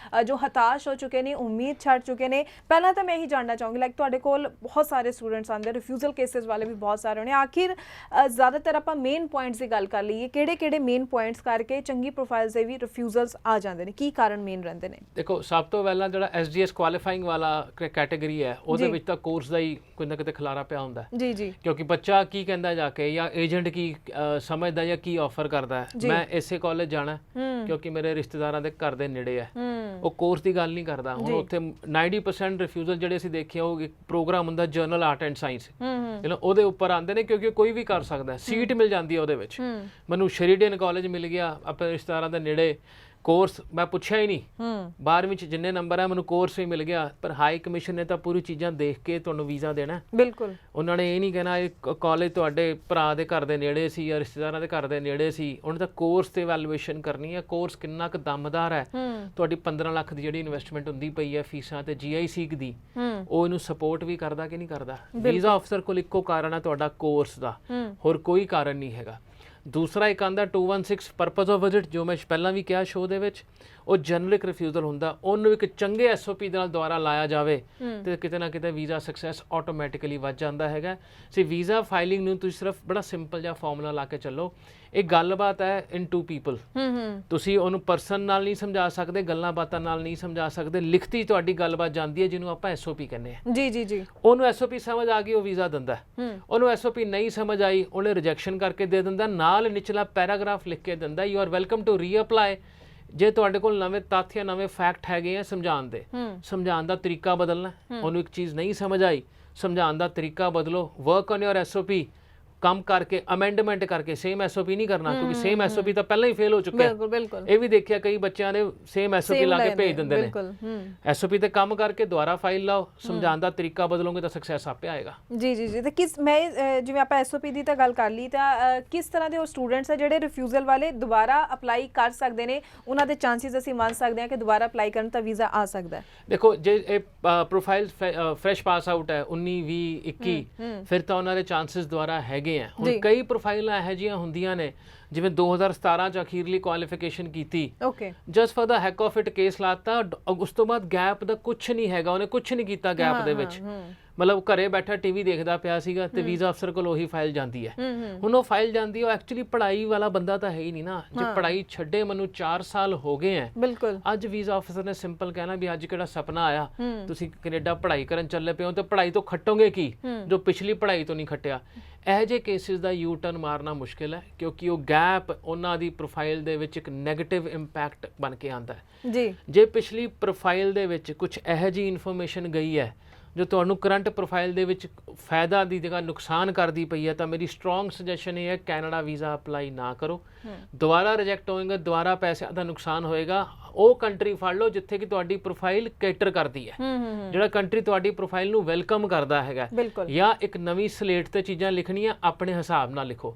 ਜੋ ਹਤਾਸ਼ ਹੋ ਚੁੱਕੇ ਨੇ, ਉਮੀਦ ਛੱਡ ਚੁੱਕੇ ਨੇ। ਪਹਿਲਾਂ ਤਾਂ ਮੈਂ ਇਹੀ ਜਾਣਨਾ ਚਾਹੂੰਗੀ, ਲਾਈਕ ਤੁਹਾਡੇ ਕੋਲ ਬਹੁਤ ਸਾਰੇ ਸਟੂਡੈਂਟਸ ਆਉਂਦੇ, ਰਿਫਿਊਜ਼ਲ ਕੇਸਿਸ ਵਾਲੇ ਵੀ ਬਹੁਤ ਸਾਰੇ ਹੋਣੇ, ਆਖਿਰ ਜ਼ਿਆਦਾਤਰ ਆਪਾਂ ਮੇਨ ਪੁਆਇੰਟਸ ਦੀ ਗੱਲ ਕਰ ਲਈਏ, ਕਿਹੜੇ ਮੇਨ ਪੁਆਇੰਟਸ ਕਰਕੇ ਚੰਗੀ ਪ੍ਰੋਫਾਈਲਸ ਦੇ ਵੀ ਰਿਫਿਊਜ਼ਲਸ ਆ ਜਾਂਦੇ ਨੇ, ਕੀ ਕਾਰਨ ਮੇਨ ਰਹਿੰਦੇ ਨੇ? ਦੇਖੋ, ਸਭ ਤੋਂ ਪਹਿਲਾਂ ਜਿਹੜਾ ਐਸਡੀਐਸ ਕੁਆਲੀਫਾਈਂਗ ਵਾਲਾ ਕੈਟਾਗਰੀ ਹੈ ਉਹਦੇ ਵਿੱਚ ਤਾਂ ਕੋਰਸ ਦਾ ਹੀ ਕੋਈ ਨਾ ਕਿਤੇ ਖਲਾਰਾ ਪਿਆ ਹੁੰਦਾ ਜੀ ਜੀ, ਕਿਉਂਕਿ ਬੱਚਾ ਕੀ ਕਹਿੰਦਾ ਜਾ ਕੇ ਜਾਂ ਏਜੰਟ ਕੀ ਸਮਝਦਾ ਜਾਂ ਕੀ ਆਫਰ ਕਰਦਾ, ਮੈਂ ਇਸੇ ਕਾਲਜ ਜਾਣਾ ਕਿਉਂਕਿ ਮੇਰੇ ਰਿਸ਼ਤੇਦਾਰਾਂ ਦੇ ਘਰ ਦੇ ਨੇੜੇ ਹੈ, ਉਹ ਕੋਰਸ ਦੀ ਗੱਲ ਨਹੀਂ ਕਰਦਾ। ਹੁਣ ਉੱਥੇ 90% ਰਿਫਿਊਜ਼ਲ ਜਿਹੜੇ ਅਸੀਂ ਦੇਖੇ, ਉਹ ਇੱਕ ਪ੍ਰੋਗਰਾਮ ਹੁੰਦਾ ਜਰਨਲ ਆਰਟ ਐਂਡ ਸਾਇੰਸ, ਉਹਦੇ ਉੱਪਰ ਆਉਂਦੇ ਨੇ ਕਿਉਂਕਿ ਕੋਈ ਵੀ ਕਰ ਸਕਦਾ, ਸੀਟ ਮਿਲ ਜਾਂਦੀ ਹੈ ਉਹਦੇ ਵਿੱਚ। ਮੈਨੂੰ ਸ਼ਰੀਡਨ ਕਾਲਜ ਮਿਲ ਗਿਆ ਆਪਣੇ ਰਿਸ਼ਤੇਦਾਰਾਂ ਦੇ ਨੇੜੇ, ਕੋਰਸ ਮੈਂ ਪੁੱਛਿਆ ਹੀ ਨਹੀਂ, 12ਵੀਂ ਚ ਜਿੰਨੇ ਨੰਬਰ ਹੈ ਮੈਨੂੰ ਕੋਰਸ ਵੀ ਮਿਲ ਗਿਆ। ਪਰ ਹਾਈ ਕਮਿਸ਼ਨ ਨੇ ਤਾਂ ਪੂਰੀ ਚੀਜ਼ਾਂ ਦੇਖ ਕੇ ਤੁਹਾਨੂੰ ਵੀਜ਼ਾ ਦੇਣਾ। ਬਿਲਕੁਲ, ਉਹਨਾਂ ਨੇ ਇਹ ਨਹੀਂ ਕਹਿਣਾ ਇਹ ਕਾਲਜ ਤੁਹਾਡੇ ਭਰਾ ਦੇ ਘਰ ਦੇ ਨੇੜੇ ਸੀ ਜਾਂ ਰਿਸ਼ਤੇਦਾਰਾਂ ਦੇ ਘਰ ਦੇ ਨੇੜੇ ਸੀ, ਉਹਨੇ ਤਾਂ ਕੋਰਸ ਤੇ ਵੈਲੂਏਸ਼ਨ ਕਰਨੀ ਹੈ, ਕੋਰਸ ਕਿੰਨਾ ਕੁ ਦਮਦਾਰ ਹੈ, ਤੁਹਾਡੀ 15 ਲੱਖ ਦੀ ਜਿਹੜੀ ਇਨਵੈਸਟਮੈਂਟ ਹੁੰਦੀ ਪਈ ਹੈ ਫੀਸਾਂ ਤੇ GIC ਦੀ, ਉਹ ਇਹਨੂੰ ਸਪੋਰਟ ਵੀ ਕਰਦਾ ਕਿ ਨਹੀਂ ਕਰਦਾ। ਵੀਜ਼ਾ ਅਫਸਰ ਕੋਲ ਇੱਕੋ ਕਾਰਨ ਹੈ ਤੁਹਾਡਾ ਕੋਰਸ ਦਾ, ਹੋਰ ਕੋਈ ਕਾਰਨ ਨਹੀਂ ਹੈਗਾ। ਦੂਸਰਾ ਇੱਕ ਆਉਂਦਾ 216 ਪਰਪਸ ਆਫ ਵਿਜ਼ਿਟ, ਜੋ ਮੈਂ ਪਹਿਲਾਂ ਵੀ ਕਿਹਾ ਸ਼ੋਅ ਦੇ ਵਿੱਚ, ਉਹ ਜਨਰਿਕ ਰਿਫਿਊਜ਼ਲ ਹੁੰਦਾ, ਉਹਨੂੰ ਇੱਕ ਚੰਗੇ SOP ਦੇ ਨਾਲ ਦੁਆਰਾ ਲਾਇਆ ਜਾਵੇ ਤੇ ਕਿਤੇ ਨਾ ਕਿਤੇ ਵੀਜ਼ਾ ਸਕਸੈਸ ਆਟੋਮੈਟਿਕਲੀ ਵੱਧ ਜਾਂਦਾ ਹੈਗਾ। ਸੋ ਵੀਜ਼ਾ ਫਾਈਲਿੰਗ ਨੂੰ ਤੁਸੀਂ ਸਿਰਫ ਬੜਾ ਸਿੰਪਲ ਜਿਹਾ ਫਾਰਮੂਲਾ ਲਾ ਕੇ ਚੱਲੋ। ਇਹ ਗੱਲਬਾਤ ਹੈ ਇਨ ਟੂ ਪੀਪਲ, ਤੁਸੀਂ ਉਹਨੂੰ ਪਰਸਨ ਨਾਲ ਨਹੀਂ ਸਮਝਾ ਸਕਦੇ, ਗੱਲਾਂ ਬਾਤਾਂ ਨਾਲ ਨਹੀਂ ਸਮਝਾ ਸਕਦੇ, ਲਿਖਤੀ ਤੁਹਾਡੀ ਗੱਲਬਾਤ ਜਾਂਦੀ ਹੈ ਜਿਹਨੂੰ ਆਪਾਂ SOP ਕਹਿੰਦੇ ਆ। ਜੀ ਜੀ ਜੀ, ਉਹਨੂੰ SOP ਸਮਝ ਆ ਗਈ, ਉਹ ਵੀਜ਼ਾ ਦਿੰਦਾ। ਉਹਨੂੰ SOP ਨਹੀਂ ਸਮਝ ਆਈ, ਉਹਨੇ ਰਿਜੈਕਸ਼ਨ ਕਰਕੇ ਦੇ ਦਿੰਦਾ, ਨਾਲ ਨਿਚਲਾ ਪੈਰਾਗ੍ਰਾਫ ਲਿਖ ਕੇ ਦਿੰਦਾ, you are welcome to reapply. ਜੇ ਤੁਹਾਡੇ ਕੋਲ ਨਵੇਂ ਤੱਥ ਜਾਂ ਨਵੇਂ ਫੈਕਟ ਹੈਗੇ ਆ ਸਮਝਾਉਣ ਦੇ, ਸਮਝਾਉਣ ਦਾ ਤਰੀਕਾ ਬਦਲਣਾ। ਉਹਨੂੰ ਇੱਕ ਚੀਜ਼ ਨਹੀਂ ਸਮਝ ਆਈ, ਸਮਝਾਉਣ ਦਾ ਤਰੀਕਾ ਬਦਲੋ, ਵਰਕ ਔਨ ਯੋਰ SOP, ਕੰਮ ਕਰਕੇ ਅਮੈਂਡਮੈਂਟ ਕਰਕੇ। ਸੇਮ SOP ਨਹੀਂ ਕਰਨਾ, ਕਿਉਂਕਿ ਸੇਮ SOP ਤਾਂ ਪਹਿਲਾਂ ਹੀ ਫੇਲ ਹੋ ਚੁੱਕਿਆ। ਇਹ ਵੀ ਦੇਖਿਆ ਕਈ ਬੱਚਿਆਂ ਨੇ ਸੇਮ SOP ਲਾ ਕੇ ਭੇਜ ਦਿੰਦੇ ਨੇ। SOP ਤੇ ਕੰਮ ਕਰਕੇ ਦੁਬਾਰਾ ਫਾਈਲ ਲਾਓ, ਸਮਝਾਉਣ ਦਾ ਤਰੀਕਾ ਬਦਲੋਗੇ ਤਾਂ ਸਕਸੈਸ ਆਪੇ ਆਏਗਾ। ਜੀ ਜੀ ਜੀ, ਤੇ ਕਿਸ ਮੈਂ ਜਿਵੇਂ ਆਪਾਂ SOP ਦੀ ਤਾਂ ਗੱਲ ਕਰ ਲਈ, ਤਾਂ ਕਿਸ ਤਰ੍ਹਾਂ ਦੇ ਉਹ ਸਟੂਡੈਂਟਸ ਆ ਜਿਹੜੇ ਰਿਫਿਊਜ਼ਲ ਵਾਲੇ ਦੁਬਾਰਾ ਅਪਲਾਈ ਕਰ ਸਕਦੇ ਨੇ, ਉਹਨਾਂ ਦੇ ਚਾਂਸਿਸ ਅਸੀਂ ਮੰਨ ਸਕਦੇ ਹਾਂ ਕਿ ਦੁਬਾਰਾ ਅਪਲਾਈ ਕਰਨ ਤਾਂ ਵੀਜ਼ਾ ਆ ਸਕਦਾ ਹੈ? ਦੇਖੋ, ਜੇ ਇਹ ਪ੍ਰੋਫਾਈਲ ਫਰੈਸ਼ ਪਾਸ ਆਊਟ ਹੈ 19 20 21, ਫਿਰ ਤਾਂ ਉਹਨਾਂ ਦੇ ਚਾਂਸਿਸ ਦੁਬਾਰਾ ਹੈਗੇ। ਹੁਣ ਕਈ ਪ੍ਰੋਫਾਈਲਾਂ ਇਹੋ ਜਿਹੀਆਂ ਹੁੰਦੀਆਂ ਨੇ, ਜਿਵੇਂ 2017 ਚ ਅਖੀਰਲੀ ਕੁਆਲੀਫਿਕੇਸ਼ਨ ਕੀਤੀ, just for the hack of it case ਲਾਤਾ, ਉਸ ਤੋਂ ਬਾਅਦ ਗੈਪ ਦਾ ਕੁਝ ਨਹੀਂ ਹੈਗਾ, ਉਹਨੇ ਕੁਝ ਨਹੀਂ ਕੀਤਾ ਗੈਪ ਦੇ ਵਿੱਚ, ਮਤਲਬ ਘਰੇ ਬੈਠਾ ਟੀਵੀ ਦੇਖਦਾ ਪਿਆ ਸੀਗਾ ਤੇ ਵੀਜ਼ਾ ਅਫਸਰ ਕੋਲ ਉਹੀ ਫਾਈਲ ਜਾਂਦੀ ਹੈ। ਹੁਣ ਉਹ ਫਾਈਲ ਜਾਂਦੀ, ਉਹ ਐਕਚੁਅਲੀ ਪੜ੍ਹਾਈ ਵਾਲਾ ਬੰਦਾ ਤਾਂ ਹੈ ਹੀ ਨਹੀਂ ਨਾ। ਜੇ ਪੜ੍ਹਾਈ ਛੱਡੇ ਮੈਨੂੰ 4 ਸਾਲ ਹੋ ਗਏ ਹੈ, ਬਿਲਕੁਲ, ਅੱਜ ਵੀਜ਼ਾ ਅਫਸਰ ਨੇ ਸਿੰਪਲ ਕਹਿਣਾ ਵੀ ਅੱਜ ਕਿਹੜਾ ਸੁਪਨਾ ਆਇਆ, ਤੁਸੀਂ ਕੈਨੇਡਾ ਪੜ੍ਹਾਈ ਕਰਨ ਚੱਲੇ ਪਏ ਹੋ ਤੇ ਪੜ੍ਹਾਈ ਤੋਂ ਖੱਟੋਗੇ ਕੀ ਜੋ ਪਿਛਲੀ ਪੜ੍ਹਾਈ ਤੋਂ ਨਹੀਂ ਖੱਟਿਆ। ਇਹੋ ਜਿਹੇ ਕੇਸਿਸ ਦਾ ਯੂ ਟਰਨ ਮਾਰਨਾ ਮੁਸ਼ਕਿਲ ਹੈ, ਕਿਉਂਕਿ ਉਹ ਗੈਪ ਉਹਨਾਂ ਦੀ ਪ੍ਰੋਫਾਈਲ ਦੇ ਵਿੱਚ ਇੱਕ ਨੈਗੇਟਿਵ ਇੰਪੈਕਟ ਬਣ ਕੇ ਆਉਂਦਾ ਹੈ। ਜੀ, ਜੇ ਪਿਛਲੀ ਪ੍ਰੋਫਾਈਲ ਦੇ ਵਿੱਚ ਕੁਝ ਇਹੋ ਜਿਹੀ ਇਨਫੋਰਮੇਸ਼ਨ ਗਈ ਹੈ ਜੋ ਤੁਹਾਨੂੰ ਕਰੰਟ ਪ੍ਰੋਫਾਈਲ ਦੇ ਵਿੱਚ ਫਾਇਦਾ ਦੀ ਜਗ੍ਹਾ ਨੁਕਸਾਨ ਕਰਦੀ ਪਈ ਹੈ, ਤਾਂ ਮੇਰੀ ਸਟਰੋਂਗ ਸੁਜੈਸ਼ਨ ਇਹ ਹੈ ਕੈਨੇਡਾ ਵੀਜ਼ਾ ਅਪਲਾਈ ਨਾ ਕਰੋ। ਦੁਬਾਰਾ ਰਿਜੈਕਟ ਹੋਏਗਾ, ਦੁਬਾਰਾ ਪੈਸਿਆਂ ਦਾ ਨੁਕਸਾਨ ਹੋਏਗਾ। ਉਹ ਕੰਟਰੀ ਫੜ ਲਓ ਜਿੱਥੇ ਕਿ ਤੁਹਾਡੀ ਪ੍ਰੋਫਾਈਲ ਕੈਟਰ ਕਰਦੀ ਹੈ, ਜਿਹੜਾ ਕੰਟਰੀ ਤੁਹਾਡੀ ਪ੍ਰੋਫਾਈਲ ਨੂੰ ਵੈਲਕਮ ਕਰਦਾ ਹੈਗਾ। ਜਾਂ ਇੱਕ ਨਵੀਂ ਸਲੇਟ ਤੇ ਚੀਜ਼ਾਂ ਲਿਖਣੀਆਂ ਆਪਣੇ ਹਿਸਾਬ ਨਾਲ ਲਿਖੋ।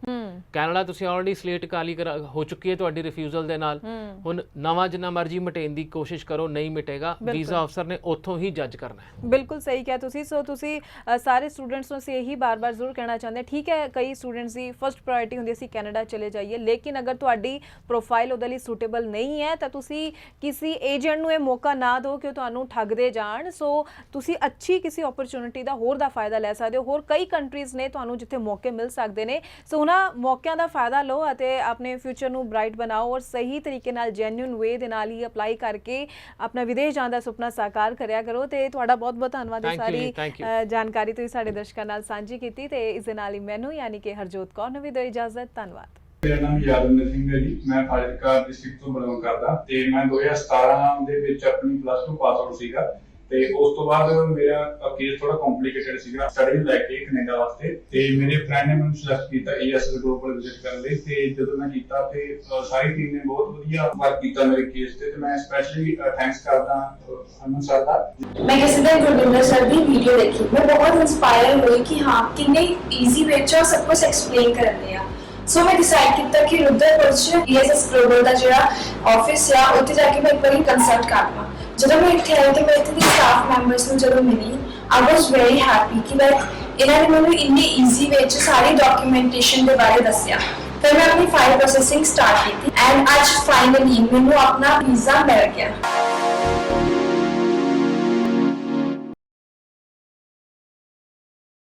ਕੈਨੇਡਾ ਤੁਸੀਂ ਆਲਰੇਡੀ ਸਲੇਟ ਕਾਲੀ ਹੋ ਚੁੱਕੀ ਹੈ ਤੁਹਾਡੀ ਰਿਫਿਊਜ਼ਲ ਦੇ ਨਾਲ, ਹੁਣ ਨਵਾਂ ਜਿੰਨਾ ਮਰਜ਼ੀ ਮਿਟਾਉਣ ਦੀ ਕੋਸ਼ਿਸ਼ ਕਰੋ, ਨਹੀਂ ਮਿਟੇਗਾ। ਵੀਜ਼ਾ ਅਫਸਰ ਨੇ ਉੱਥੋਂ ਹੀ ਜੱਜ ਕਰਨਾ ਹੈ। ਬਿਲਕੁਲ ਸਹੀ ਕਿਹਾ ਤੁਸੀਂ। ਸੋ ਤੁਸੀਂ ਸਾਰੇ ਸਟੂਡੈਂਟਸ ਨੂੰ ਅਸੀਂ ਇਹੀ ਬਾਰ-ਬਾਰ ਜ਼ਰੂਰ ਕਹਿਣਾ ਚਾਹੁੰਦੇ ਹਾਂ, ਠੀਕ ਹੈ ਕਈ ਸਟੂਡੈਂਟਸ ਦੀ ਫਸਟ ਪ੍ਰਾਇੋਰਟੀ ਹੁੰਦੀ ਅਸੀਂ ਕੈਨੇਡਾ ਚਲੇ ਜਾਈਏ, ਲੇਕਿਨ ਅਗਰ ਤੁਹਾਡੀ ਪ੍ਰੋਫਾਈਲ ਉਹਦੇ ਲਈ ਸੂਟੇਬਲ ਨਹੀਂ ਹੈ ਤਾਂ ਤੁਸੀਂ ਕਿਸੇ ਏਜੰਟ ਨੂੰ ਇਹ ਮੌਕਾ ਨਾ ਦਿਓ ਕਿ ਉਹ ਤੁਹਾਨੂੰ ਠੱਗਦੇ ਜਾਣ। ਸੋ ਤੁਸੀਂ ਅੱਛੀ ਕਿਸੇ ਓਪਰਚੁਨਿਟੀ ਦਾ ਹੋਰ ਦਾ ਫਾਇਦਾ ਲੈ ਸਕਦੇ ਹੋ। ਹੋਰ ਕਈ ਕੰਟਰੀਜ਼ ਨੇ ਤੁਹਾਨੂੰ ਜਿੱਥੇ ਮੌਕੇ ਮਿਲ ਸਕਦੇ ਨੇ, ਸੋ ਉਹਨਾਂ ਮੌਕਿਆਂ ਦਾ ਫਾਇਦਾ ਲਓ ਅਤੇ ਆਪਣੇ ਫਿਊਚਰ ਨੂੰ ਬ੍ਰਾਈਟ ਬਣਾਓ ਔਰ ਸਹੀ ਤਰੀਕੇ ਨਾਲ ਜੈਨੂਇਨ ਵੇ ਦੇ ਨਾਲ ਹੀ ਅਪਲਾਈ ਕਰਕੇ ਆਪਣਾ ਵਿਦੇਸ਼ ਜਾਣ ਦਾ ਸੁਪਨਾ ਸਾਕਾਰ ਕਰਿਆ ਕਰੋ। ਤੇ ਤੁਹਾਡਾ ਬਹੁਤ ਬਹੁਤ ਧੰਨਵਾਦ ਇਹ ਸਾਰੀ ਜਾਣਕਾਰੀ ਤੁਸੀਂ ਸਾਡੇ ਦਰਸ਼ਕਾਂ ਨਾਲ ਸਾਂਝੀ ਕੀਤੀ, ਤੇ ਇਸ ਦੇ ਨਾਲ ਹੀ ਮੈਨੂੰ ਯਾਨੀ ਕਿ ਹਰਜੋਤ ਕੌਰ ਨੂੰ ਵੀ ਦਿਓ ਇਜਾਜ਼ਤ। ਧੰਨਵਾਦ। ਮੇਰਾ ਨਾਮ ਯਾਦਵਿੰਦਰ ਸਿੰਘ ਹੈ ਜੀ, ਮੈਂ ਫਾਜ਼ਿਲਕਾ ਡਿਸਟ੍ਰਿਕਟ ਤੋਂ ਬਿਲੋਂਗ ਕਰਦਾ ਤੇ ਮੈਂ 2017 ਦੇ ਵਿੱਚ ਆਪਣੀ +2 ਪਾਸ ਆਊਟ ਸੀਗਾ ਤੇ ਉਸ ਤੋਂ ਬਾਅਦ ਮੇਰਾ ਕੇਸ ਥੋੜਾ ਕੰਪਲਿਕੇਟਡ ਸੀਗਾ ਸਟੱਡੀ ਨੂੰ ਲੈ ਕੇ ਕੈਨੇਡਾ ਵਾਸਤੇ ਤੇ ਮੇਰੇ ਫਰੈਂਡ ਨੇ ਮੈਨੂੰ ਸੁਜੈਸਟ ਕੀਤਾ ESS ਗਲੋਬਲ ਵਿਜ਼ਿਟ ਕਰਨ ਲਈ ਤੇ ਜਦੋਂ ਮੈਂ ਕੀਤਾ ਤੇ ਸਾਰੀ ਟੀਮ ਨੇ ਬਹੁਤ ਵਧੀਆ ਵਰਕ ਕੀਤਾ ਮੇਰੇ ਕੇਸ ਤੇ ਮੈਂ ਸਪੈਸ਼ਲੀ ਥੈਂਕਸ ਕਰਦਾ ਅਮਨ ਸਰ ਦਾ। मैं किसी दिन गुरविंदर सर की वीडियो देखी, मैं बहुत इंस्पायर हुई कि हाँ किन्ने ईजी वे च सब कुछ एक्सप्लेन करते हैं। सो मैं डिसाइड किया कि रुद्रपुर च ESS ग्लोबल का जो ऑफिस है उत्थे जाके मैं एक बार कंसल्ट कर लवां। ਜਦੋਂ ਮੈਂ ਇੱਥੇ ਆਈ ਤੇ ਮੈਂ ਇੱਥੇ ਦੇ ਸਟਾਫ ਮੈਂਬਰਸ ਨੂੰ ਜਦੋਂ ਮਿਲੀ ਆਈ ਵਾਸ ਵੈਰੀ ਹੈਪੀ ਕਿ ਮੈਂ ਇਹਨਾਂ ਨੇ ਮੈਨੂੰ ਇੰਨੇ ਈਜ਼ੀ ਵੇ 'ਚ ਸਾਰੀ ਡਾਕੂਮੈਂਟੇਸ਼ਨ ਦੇ ਬਾਰੇ ਦੱਸਿਆ। ਫਿਰ ਮੈਂ ਆਪਣੀ ਫਾਈਲ ਪ੍ਰੋਸੈਸਿੰਗ ਸਟਾਰਟ ਕੀਤੀ ਐਂਡ ਅੱਜ ਫਾਈਨਲੀ ਮੈਨੂੰ ਆਪਣਾ ਵੀਜ਼ਾ ਮਿਲ ਗਿਆ।